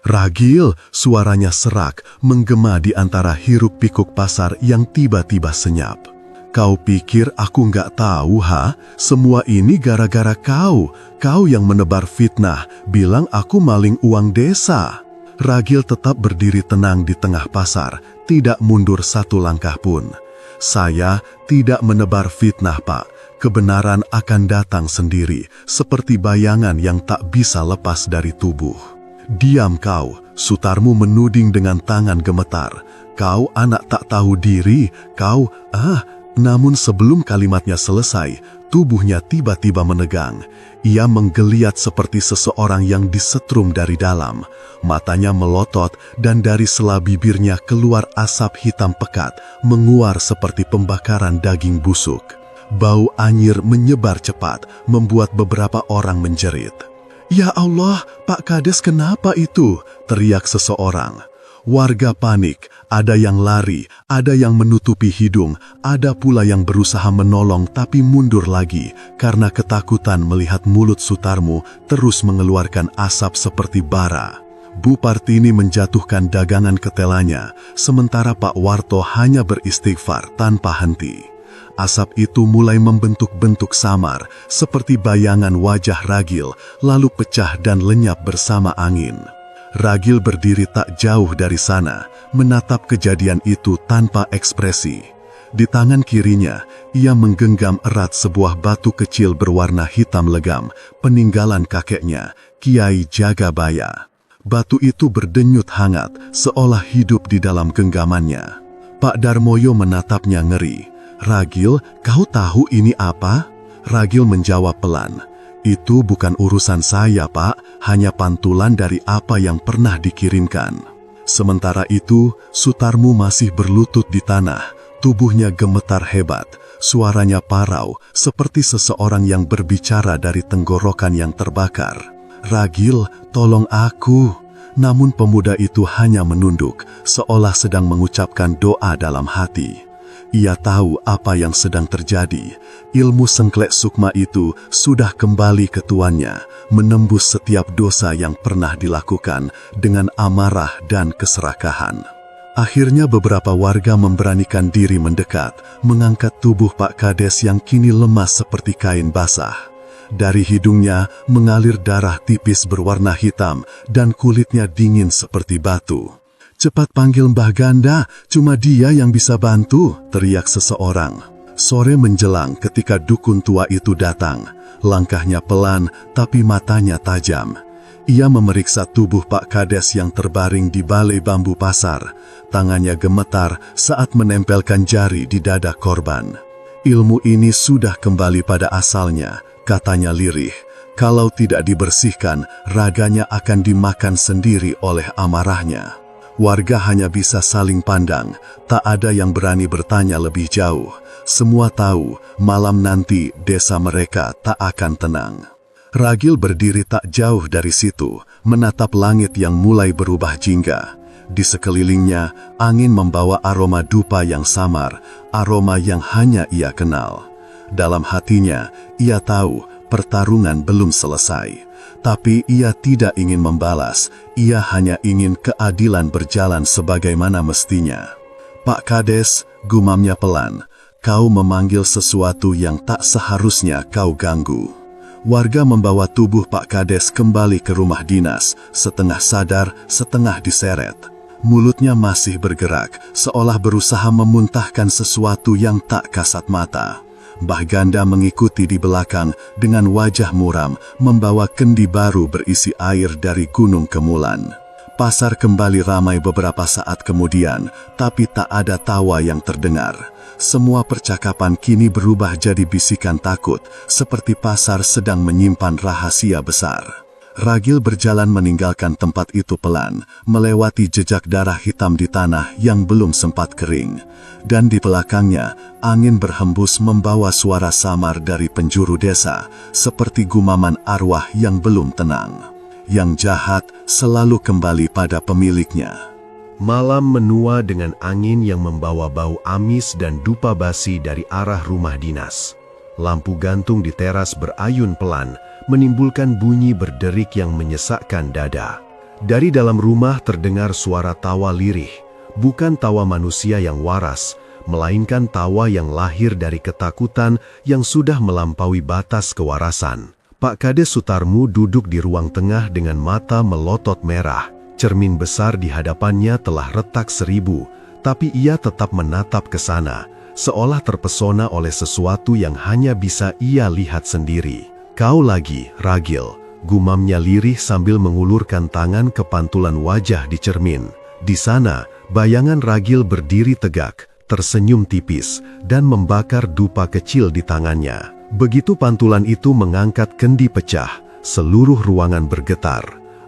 "Ragil!" suaranya serak, menggema di antara hiruk pikuk pasar yang tiba-tiba senyap. "Kau pikir aku nggak tahu, ha? Semua ini gara-gara kau. Kau yang menebar fitnah, bilang aku maling uang desa." Ragil tetap berdiri tenang di tengah pasar, tidak mundur satu langkah pun. "Saya tidak menebar fitnah, Pak. Kebenaran akan datang sendiri, seperti bayangan yang tak bisa lepas dari tubuh." "Diam kau!" Sutarmu menuding dengan tangan gemetar. "Kau anak tak tahu diri, kau, Namun sebelum kalimatnya selesai, tubuhnya tiba-tiba menegang. Ia menggeliat seperti seseorang yang disetrum dari dalam. Matanya melotot dan dari sela bibirnya keluar asap hitam pekat, menguar seperti pembakaran daging busuk. Bau anyir menyebar cepat, membuat beberapa orang menjerit. "Ya Allah, Pak Kades kenapa itu?" teriak seseorang. Warga panik, ada yang lari, ada yang menutupi hidung, ada pula yang berusaha menolong tapi mundur lagi karena ketakutan melihat mulut Sutarmu terus mengeluarkan asap seperti bara. Bu Partini menjatuhkan dagangan ketelanya, sementara Pak Warto hanya beristighfar tanpa henti. Asap itu mulai membentuk-bentuk samar, seperti bayangan wajah Ragil, lalu pecah dan lenyap bersama angin. Ragil berdiri tak jauh dari sana, menatap kejadian itu tanpa ekspresi. Di tangan kirinya, ia menggenggam erat sebuah batu kecil berwarna hitam legam, peninggalan kakeknya, Kiai Jagabaya. Batu itu berdenyut hangat, seolah hidup di dalam genggamannya. Pak Darmoyo menatapnya ngeri. "Ragil, kau tahu ini apa?" Ragil menjawab pelan, "Itu bukan urusan saya, Pak, hanya pantulan dari apa yang pernah dikirimkan." Sementara itu, Sutarmu masih berlutut di tanah, tubuhnya gemetar hebat, suaranya parau, seperti seseorang yang berbicara dari tenggorokan yang terbakar. "Ragil, tolong aku." Namun pemuda itu hanya menunduk, seolah sedang mengucapkan doa dalam hati. Ia tahu apa yang sedang terjadi. Ilmu sengklek sukma itu sudah kembali ke tuannya, menembus setiap dosa yang pernah dilakukan dengan amarah dan keserakahan. Akhirnya beberapa warga memberanikan diri mendekat, mengangkat tubuh Pak Kades yang kini lemas seperti kain basah. Dari hidungnya mengalir darah tipis berwarna hitam dan kulitnya dingin seperti batu. "Cepat panggil Mbah Ganda, cuma dia yang bisa bantu," teriak seseorang. Sore menjelang ketika dukun tua itu datang. Langkahnya pelan tapi matanya tajam. Ia memeriksa tubuh Pak Kades yang terbaring di balai bambu pasar. Tangannya gemetar saat menempelkan jari di dada korban. "Ilmu ini sudah kembali pada asalnya," katanya lirih. "Kalau tidak dibersihkan, raganya akan dimakan sendiri oleh amarahnya." Warga hanya bisa saling pandang, tak ada yang berani bertanya lebih jauh. Semua tahu, malam nanti desa mereka tak akan tenang. Ragil berdiri tak jauh dari situ, menatap langit yang mulai berubah jingga. Di sekelilingnya, angin membawa aroma dupa yang samar, aroma yang hanya ia kenal. Dalam hatinya, ia tahu pertarungan belum selesai. Tapi ia tidak ingin membalas, ia hanya ingin keadilan berjalan sebagaimana mestinya. "Pak Kades," gumamnya pelan, "kau memanggil sesuatu yang tak seharusnya kau ganggu." Warga membawa tubuh Pak Kades kembali ke rumah dinas, setengah sadar, setengah diseret. Mulutnya masih bergerak, seolah berusaha memuntahkan sesuatu yang tak kasat mata. Mbah Ganda mengikuti di belakang dengan wajah muram, membawa kendi baru berisi air dari Gunung Kemulan. Pasar kembali ramai beberapa saat kemudian, tapi tak ada tawa yang terdengar. Semua percakapan kini berubah jadi bisikan takut, seperti pasar sedang menyimpan rahasia besar. Ragil berjalan meninggalkan tempat itu pelan, melewati jejak darah hitam di tanah yang belum sempat kering. Dan di belakangnya, angin berhembus membawa suara samar dari penjuru desa, seperti gumaman arwah yang belum tenang. Yang jahat selalu kembali pada pemiliknya. Malam menua dengan angin yang membawa bau amis dan dupa basi dari arah rumah dinas. Lampu gantung di teras berayun pelan, menimbulkan bunyi berderik yang menyesakkan dada. Dari dalam rumah terdengar suara tawa lirih, bukan tawa manusia yang waras, melainkan tawa yang lahir dari ketakutan yang sudah melampaui batas kewarasan. Pak Kades Sutarmu duduk di ruang tengah dengan mata melotot merah. Cermin besar di hadapannya telah retak 1000, tapi ia tetap menatap ke sana, seolah terpesona oleh sesuatu yang hanya bisa ia lihat sendiri. "Kau lagi, Ragil," gumamnya lirih sambil mengulurkan tangan ke pantulan wajah di cermin. Di sana, bayangan Ragil berdiri tegak, tersenyum tipis, dan membakar dupa kecil di tangannya. Begitu pantulan itu mengangkat kendi pecah, seluruh ruangan bergetar.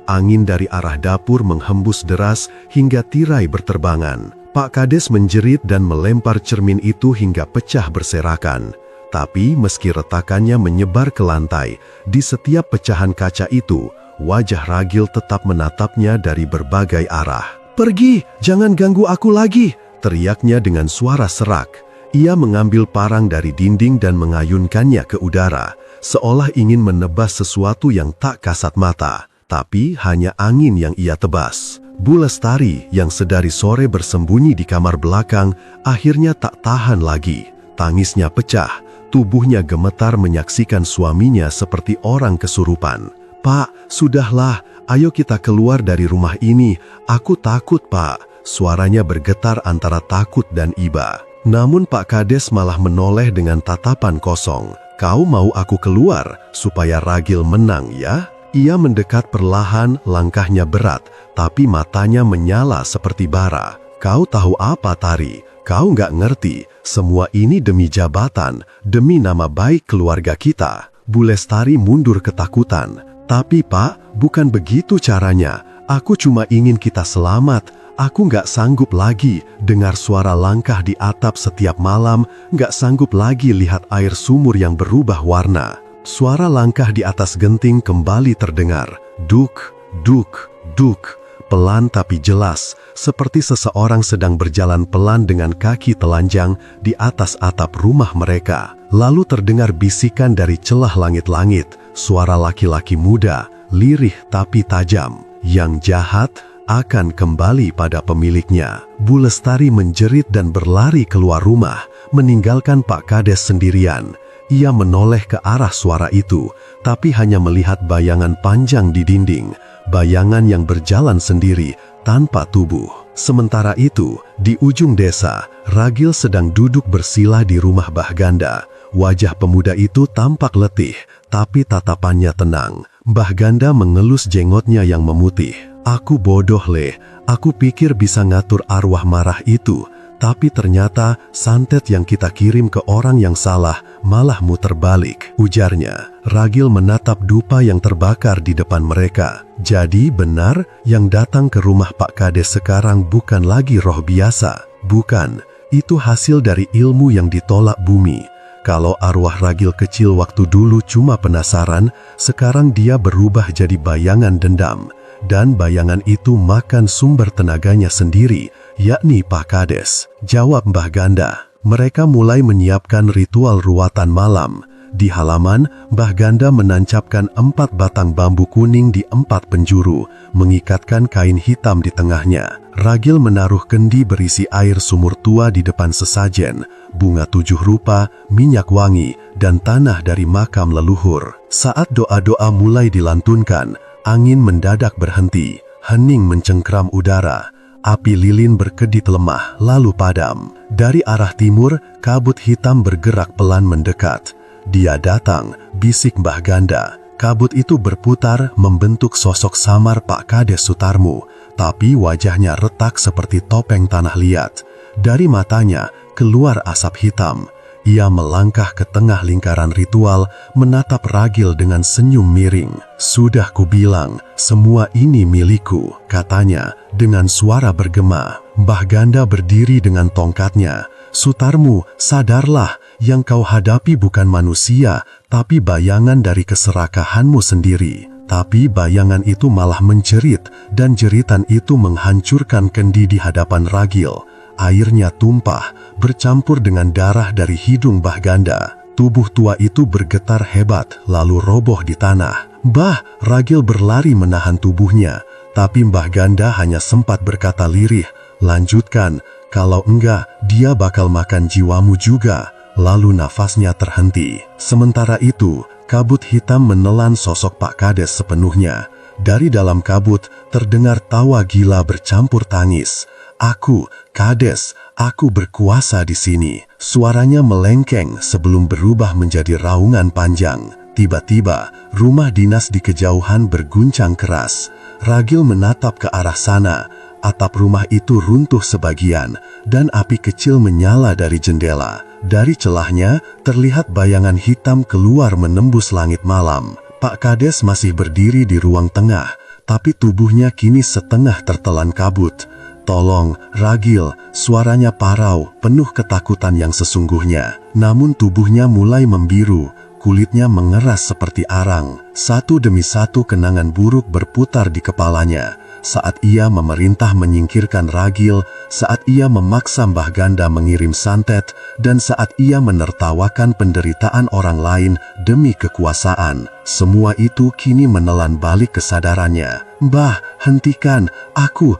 Angin dari arah dapur menghembus deras hingga tirai berterbangan. Pak Kades menjerit dan melempar cermin itu hingga pecah berserakan. Tapi meski retakannya menyebar ke lantai, di setiap pecahan kaca itu, wajah Ragil tetap menatapnya dari berbagai arah. "Pergi, jangan ganggu aku lagi!" teriaknya dengan suara serak. Ia mengambil parang dari dinding dan mengayunkannya ke udara, seolah ingin menebas sesuatu yang tak kasat mata. Tapi hanya angin yang ia tebas. Bu Lestari yang sedari sore bersembunyi di kamar belakang akhirnya tak tahan lagi. Tangisnya pecah, tubuhnya gemetar menyaksikan suaminya seperti orang kesurupan. "Pak, sudahlah, ayo kita keluar dari rumah ini. Aku takut, Pak." Suaranya bergetar antara takut dan iba. Namun Pak Kades malah menoleh dengan tatapan kosong. "Kau mau aku keluar supaya Ragil menang, ya?" Ia mendekat perlahan, langkahnya berat, tapi matanya menyala seperti bara. "Kau tahu apa, Tari? Kau nggak ngerti. Semua ini demi jabatan, demi nama baik keluarga kita." Bu Lestari mundur ketakutan. "Tapi Pak, bukan begitu caranya. Aku cuma ingin kita selamat. Aku nggak sanggup lagi dengar suara langkah di atap setiap malam, nggak sanggup lagi lihat air sumur yang berubah warna." Suara langkah di atas genting kembali terdengar. Duk, duk, duk. Pelan tapi jelas, seperti seseorang sedang berjalan pelan dengan kaki telanjang di atas atap rumah mereka. Lalu terdengar bisikan dari celah langit-langit, suara laki-laki muda, lirih tapi tajam. "Yang jahat akan kembali pada pemiliknya." Bu Lestari menjerit dan berlari keluar rumah, meninggalkan Pak Kades sendirian. Ia menoleh ke arah suara itu, tapi hanya melihat bayangan panjang di dinding, bayangan yang berjalan sendiri tanpa tubuh. Sementara itu, di ujung desa, Ragil sedang duduk bersila di rumah Mbah Ganda. Wajah pemuda itu tampak letih, tapi tatapannya tenang. Mbah Ganda mengelus jenggotnya yang memutih. "Aku bodoh, Le. Aku pikir bisa ngatur arwah marah itu. Tapi ternyata santet yang kita kirim ke orang yang salah malah muter balik," ujarnya. Ragil menatap dupa yang terbakar di depan mereka. Jadi benar, yang datang ke rumah Pak Kades sekarang bukan lagi roh biasa. Bukan, itu hasil dari ilmu yang ditolak bumi. Kalau arwah Ragil kecil waktu dulu cuma penasaran, sekarang dia berubah jadi bayangan dendam. Dan bayangan itu makan sumber tenaganya sendiri, yakni Pak Kades. Jawab Mbah Ganda. Mereka mulai menyiapkan ritual ruatan malam. Di halaman, Mbah Ganda menancapkan 4 batang bambu kuning di 4 penjuru, mengikatkan kain hitam di tengahnya. Ragil menaruh kendi berisi air sumur tua di depan sesajen, bunga 7 rupa, minyak wangi, dan tanah dari makam leluhur. Saat doa-doa mulai dilantunkan, angin mendadak berhenti, hening mencengkram udara. Api lilin berkedip lemah, lalu padam. Dari arah timur, kabut hitam bergerak pelan mendekat. "Dia datang," bisik Mbah Ganda. Kabut itu berputar, membentuk sosok samar Pak Kades Sutarmo, tapi wajahnya retak seperti topeng tanah liat. Dari matanya, keluar asap hitam. Ia melangkah ke tengah lingkaran ritual, menatap Ragil dengan senyum miring. "Sudah kubilang, semua ini milikku," katanya dengan suara bergema. Mbah Ganda berdiri dengan tongkatnya. "Sutarmo, sadarlah, yang kau hadapi bukan manusia, tapi bayangan dari keserakahanmu sendiri." Tapi bayangan itu malah menjerit, dan jeritan itu menghancurkan kendi di hadapan Ragil. Airnya tumpah, bercampur dengan darah dari hidung Mbah Ganda. Tubuh tua itu bergetar hebat, lalu roboh di tanah. "Mbah!" Ragil berlari menahan tubuhnya, tapi Mbah Ganda hanya sempat berkata lirih, "Lanjutkan, kalau enggak, dia bakal makan jiwamu juga." Lalu nafasnya terhenti. Sementara itu, kabut hitam menelan sosok Pak Kades sepenuhnya. Dari dalam kabut, terdengar tawa gila bercampur tangis. "Aku, Kades, aku berkuasa di sini." Suaranya melengkeng sebelum berubah menjadi raungan panjang. Tiba-tiba, rumah dinas di kejauhan berguncang keras. Ragil menatap ke arah sana. Atap rumah itu runtuh sebagian, dan api kecil menyala dari jendela. Dari celahnya, terlihat bayangan hitam keluar menembus langit malam. Pak Kades masih berdiri di ruang tengah, tapi tubuhnya kini setengah tertelan kabut. Tolong, Ragil, suaranya parau, penuh ketakutan yang sesungguhnya. Namun tubuhnya mulai membiru, kulitnya mengeras seperti arang. Satu demi satu kenangan buruk berputar di kepalanya. Saat ia memerintah menyingkirkan Ragil, saat ia memaksa Mbah Ganda mengirim santet, dan saat ia menertawakan penderitaan orang lain demi kekuasaan. Semua itu kini menelan balik kesadarannya. "Mbah, hentikan, aku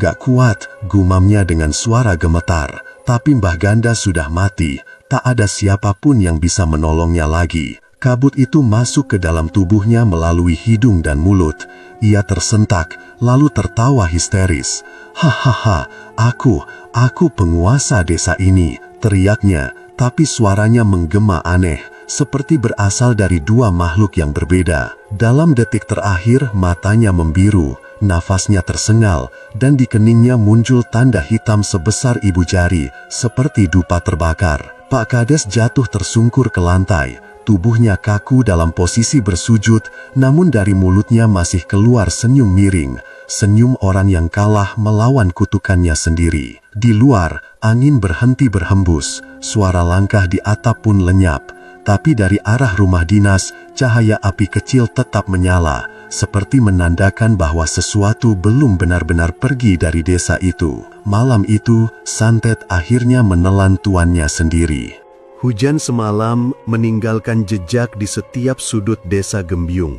nggak kuat," gumamnya dengan suara gemetar. Tapi Mbah Ganda sudah mati, tak ada siapapun yang bisa menolongnya lagi. Kabut itu masuk ke dalam tubuhnya melalui hidung dan mulut. Ia tersentak, lalu tertawa histeris. "Hahaha, aku penguasa desa ini," teriaknya, tapi suaranya menggema aneh, seperti berasal dari dua makhluk yang berbeda. Dalam detik terakhir, matanya membiru, nafasnya tersengal, dan di keningnya muncul tanda hitam sebesar ibu jari, seperti dupa terbakar. Pak Kades jatuh tersungkur ke lantai. Tubuhnya kaku dalam posisi bersujud, namun dari mulutnya masih keluar senyum miring, senyum orang yang kalah melawan kutukannya sendiri. Di luar, angin berhenti berhembus, suara langkah di atap pun lenyap, tapi dari arah rumah dinas, cahaya api kecil tetap menyala, seperti menandakan bahwa sesuatu belum benar-benar pergi dari desa itu. Malam itu, santet akhirnya menelan tuannya sendiri. Hujan semalam meninggalkan jejak di setiap sudut desa Gembyung.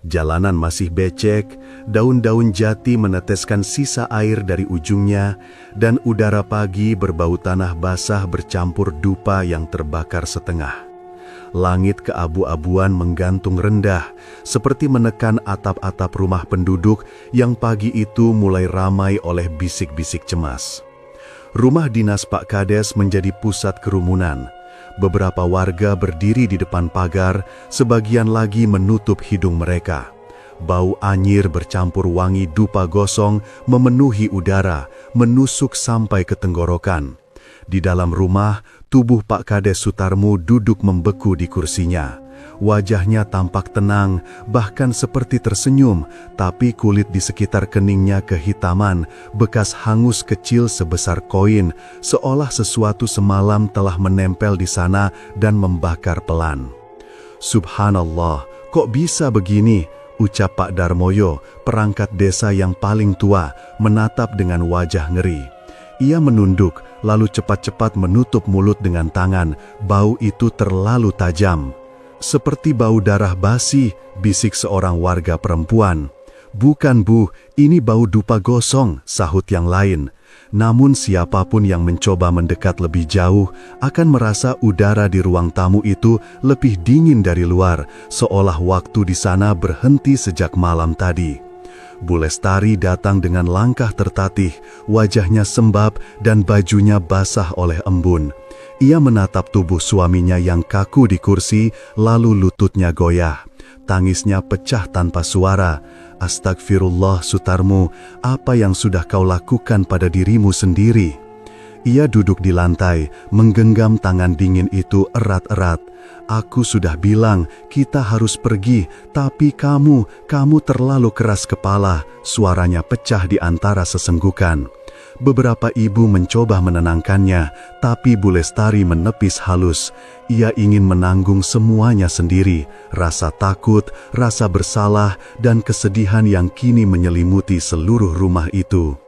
Jalanan masih becek, daun-daun jati meneteskan sisa air dari ujungnya, dan udara pagi berbau tanah basah bercampur dupa yang terbakar setengah. Langit keabu-abuan menggantung rendah, seperti menekan atap-atap rumah penduduk yang pagi itu mulai ramai oleh bisik-bisik cemas. Rumah dinas Pak Kades menjadi pusat kerumunan. Beberapa warga berdiri di depan pagar, sebagian lagi menutup hidung mereka. Bau anyir bercampur wangi dupa gosong memenuhi udara, menusuk sampai ke tenggorokan. Di dalam rumah, tubuh Pak Kades Sutarmo duduk membeku di kursinya. Wajahnya tampak tenang, bahkan seperti tersenyum, tapi kulit di sekitar keningnya kehitaman, bekas hangus kecil sebesar koin, seolah sesuatu semalam telah menempel di sana dan membakar pelan. "Subhanallah, kok bisa begini?" ucap Pak Darmoyo, perangkat desa yang paling tua, menatap dengan wajah ngeri. Ia menunduk, lalu cepat-cepat menutup mulut dengan tangan. Bau itu terlalu tajam. "Seperti bau darah basi," bisik seorang warga perempuan. "Bukan Bu, ini bau dupa gosong," sahut yang lain. Namun siapapun yang mencoba mendekat lebih jauh akan merasa udara di ruang tamu itu lebih dingin dari luar, seolah waktu di sana berhenti sejak malam tadi. Bu Lestari datang dengan langkah tertatih, wajahnya sembab dan bajunya basah oleh embun. Ia menatap tubuh suaminya yang kaku di kursi, lalu lututnya goyah. Tangisnya pecah tanpa suara. "Astagfirullah Sutarmo, apa yang sudah kau lakukan pada dirimu sendiri?" Ia duduk di lantai, menggenggam tangan dingin itu erat-erat. "Aku sudah bilang, kita harus pergi, tapi kamu terlalu keras kepala," suaranya pecah di antara sesenggukan. Beberapa ibu mencoba menenangkannya, tapi Bu Lestari menepis halus. Ia ingin menanggung semuanya sendiri, rasa takut, rasa bersalah, dan kesedihan yang kini menyelimuti seluruh rumah itu.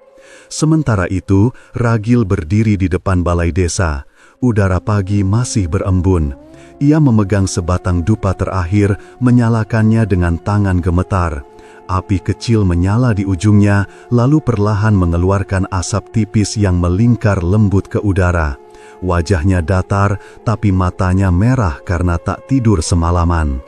Sementara itu, Ragil berdiri di depan balai desa. Udara pagi masih berembun. Ia memegang sebatang dupa terakhir, menyalakannya dengan tangan gemetar. Api kecil menyala di ujungnya, lalu perlahan mengeluarkan asap tipis yang melingkar lembut ke udara. Wajahnya datar, tapi matanya merah karena tak tidur semalaman.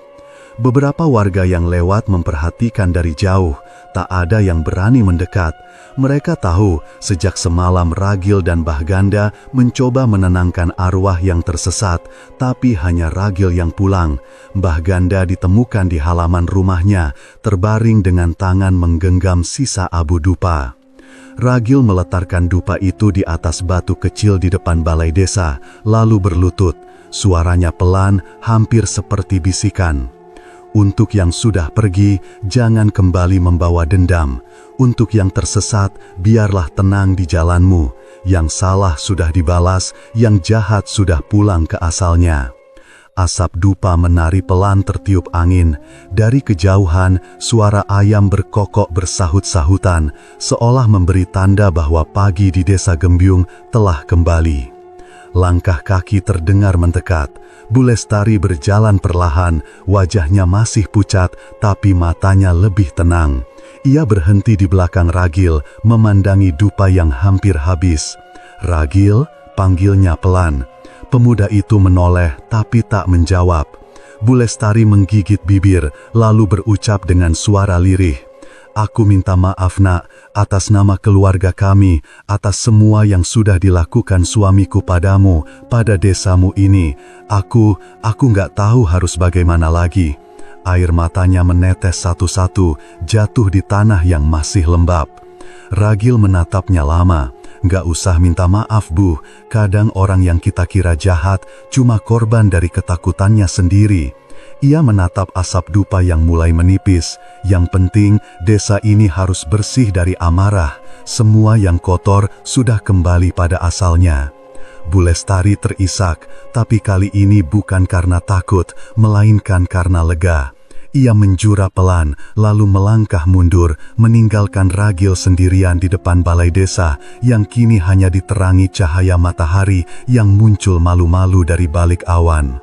Beberapa warga yang lewat memperhatikan dari jauh, tak ada yang berani mendekat. Mereka tahu sejak semalam Ragil dan Mbah Ganda mencoba menenangkan arwah yang tersesat, tapi hanya Ragil yang pulang. Mbah Ganda ditemukan di halaman rumahnya, terbaring dengan tangan menggenggam sisa abu dupa. Ragil meletakkan dupa itu di atas batu kecil di depan balai desa, lalu berlutut. Suaranya pelan, hampir seperti bisikan. Untuk yang sudah pergi, jangan kembali membawa dendam. Untuk yang tersesat, biarlah tenang di jalanmu. Yang salah sudah dibalas, yang jahat sudah pulang ke asalnya. Asap dupa menari pelan tertiup angin. Dari kejauhan, suara ayam berkokok bersahut-sahutan, seolah memberi tanda bahwa pagi di desa Gembyung telah kembali. Langkah kaki terdengar mendekat. Bu Lestari berjalan perlahan, wajahnya masih pucat, tapi matanya lebih tenang. Ia berhenti di belakang Ragil, memandangi dupa yang hampir habis. "Ragil," panggilnya pelan. Pemuda itu menoleh, tapi tak menjawab. Bu Lestari menggigit bibir, lalu berucap dengan suara lirih, "Aku minta maaf, Nak, atas nama keluarga kami, atas semua yang sudah dilakukan suamiku padamu, pada desamu ini. Aku nggak tahu harus bagaimana lagi." Air matanya menetes satu-satu, jatuh di tanah yang masih lembab. Ragil menatapnya lama. "Nggak usah minta maaf, Bu. Kadang orang yang kita kira jahat cuma korban dari ketakutannya sendiri." Ia menatap asap dupa yang mulai menipis. "Yang penting, desa ini harus bersih dari amarah. Semua yang kotor sudah kembali pada asalnya." Bu Lestari terisak, tapi kali ini bukan karena takut, melainkan karena lega. Ia menjura pelan, lalu melangkah mundur, meninggalkan Ragil sendirian di depan balai desa, yang kini hanya diterangi cahaya matahari yang muncul malu-malu dari balik awan.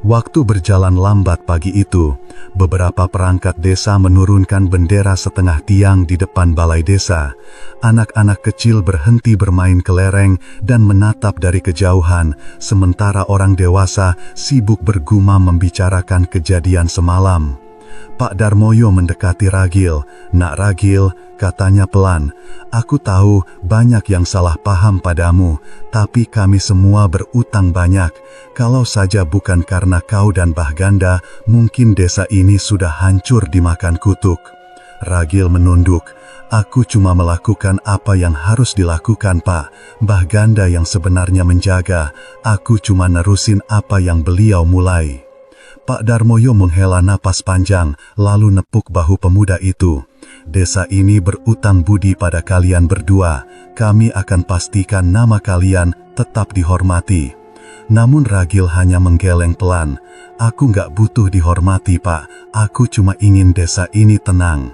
Waktu berjalan lambat pagi itu. Beberapa perangkat desa menurunkan bendera setengah tiang di depan balai desa. Anak-anak kecil berhenti bermain kelereng dan menatap dari kejauhan, sementara orang dewasa sibuk bergumam membicarakan kejadian semalam. Pak Darmoyo mendekati Ragil. "Nak Ragil," katanya pelan, "aku tahu banyak yang salah paham padamu, tapi kami semua berutang banyak. Kalau saja bukan karena kau dan Mbah Ganda, mungkin desa ini sudah hancur dimakan kutuk." Ragil menunduk. "Aku cuma melakukan apa yang harus dilakukan, Pak. Mbah Ganda yang sebenarnya menjaga. Aku cuma nerusin apa yang beliau mulai." Pak Darmoyo menghela napas panjang, lalu nepuk bahu pemuda itu. "Desa ini berutang budi pada kalian berdua. Kami akan pastikan nama kalian tetap dihormati." Namun Ragil hanya menggeleng pelan. "Aku nggak butuh dihormati, Pak. Aku cuma ingin desa ini tenang."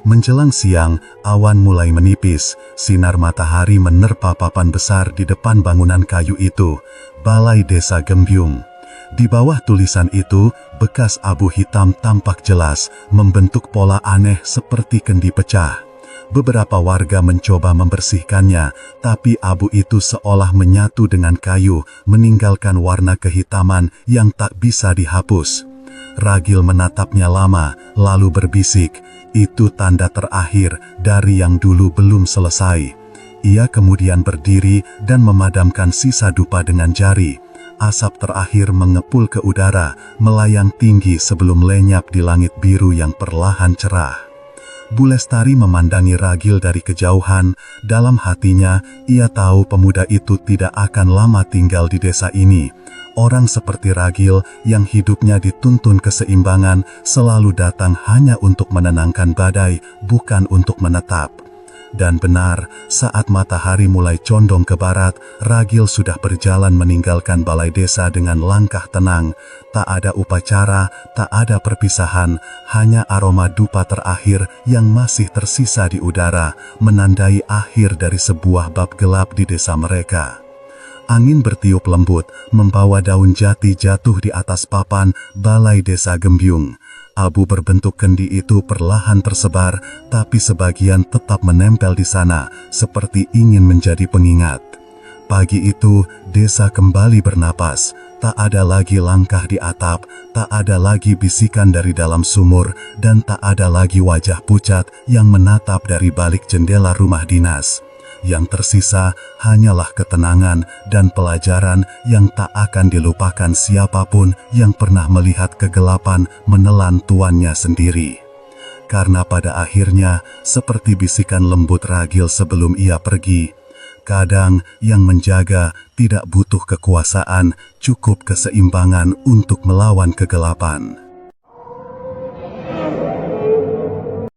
Menjelang siang, awan mulai menipis. Sinar matahari menerpa papan besar di depan bangunan kayu itu, Balai Desa Gembyung. Di bawah tulisan itu, bekas abu hitam tampak jelas, membentuk pola aneh seperti kendi pecah. Beberapa warga mencoba membersihkannya, tapi abu itu seolah menyatu dengan kayu, meninggalkan warna kehitaman yang tak bisa dihapus. Ragil menatapnya lama, lalu berbisik, "Itu tanda terakhir dari yang dulu belum selesai." Ia kemudian berdiri dan memadamkan sisa dupa dengan jari. Asap terakhir mengepul ke udara, melayang tinggi sebelum lenyap di langit biru yang perlahan cerah. Bu Lestari memandangi Ragil dari kejauhan. Dalam hatinya, ia tahu pemuda itu tidak akan lama tinggal di desa ini. Orang seperti Ragil yang hidupnya dituntun keseimbangan selalu datang hanya untuk menenangkan badai, bukan untuk menetap. Dan benar, saat matahari mulai condong ke barat, Ragil sudah berjalan meninggalkan balai desa dengan langkah tenang. Tak ada upacara, tak ada perpisahan, hanya aroma dupa terakhir yang masih tersisa di udara, menandai akhir dari sebuah bab gelap di desa mereka. Angin bertiup lembut, membawa daun jati jatuh di atas papan Balai Desa Gembyung. Abu berbentuk kendi itu perlahan tersebar, tapi sebagian tetap menempel di sana, seperti ingin menjadi pengingat. Pagi itu, desa kembali bernapas. Tak ada lagi langkah di atap, tak ada lagi bisikan dari dalam sumur, dan tak ada lagi wajah pucat yang menatap dari balik jendela rumah dinas. Yang tersisa hanyalah ketenangan dan pelajaran yang tak akan dilupakan siapapun yang pernah melihat kegelapan menelan tuannya sendiri. Karena pada akhirnya, seperti bisikan lembut Ragil sebelum ia pergi, kadang yang menjaga tidak butuh kekuasaan, cukup keseimbangan untuk melawan kegelapan.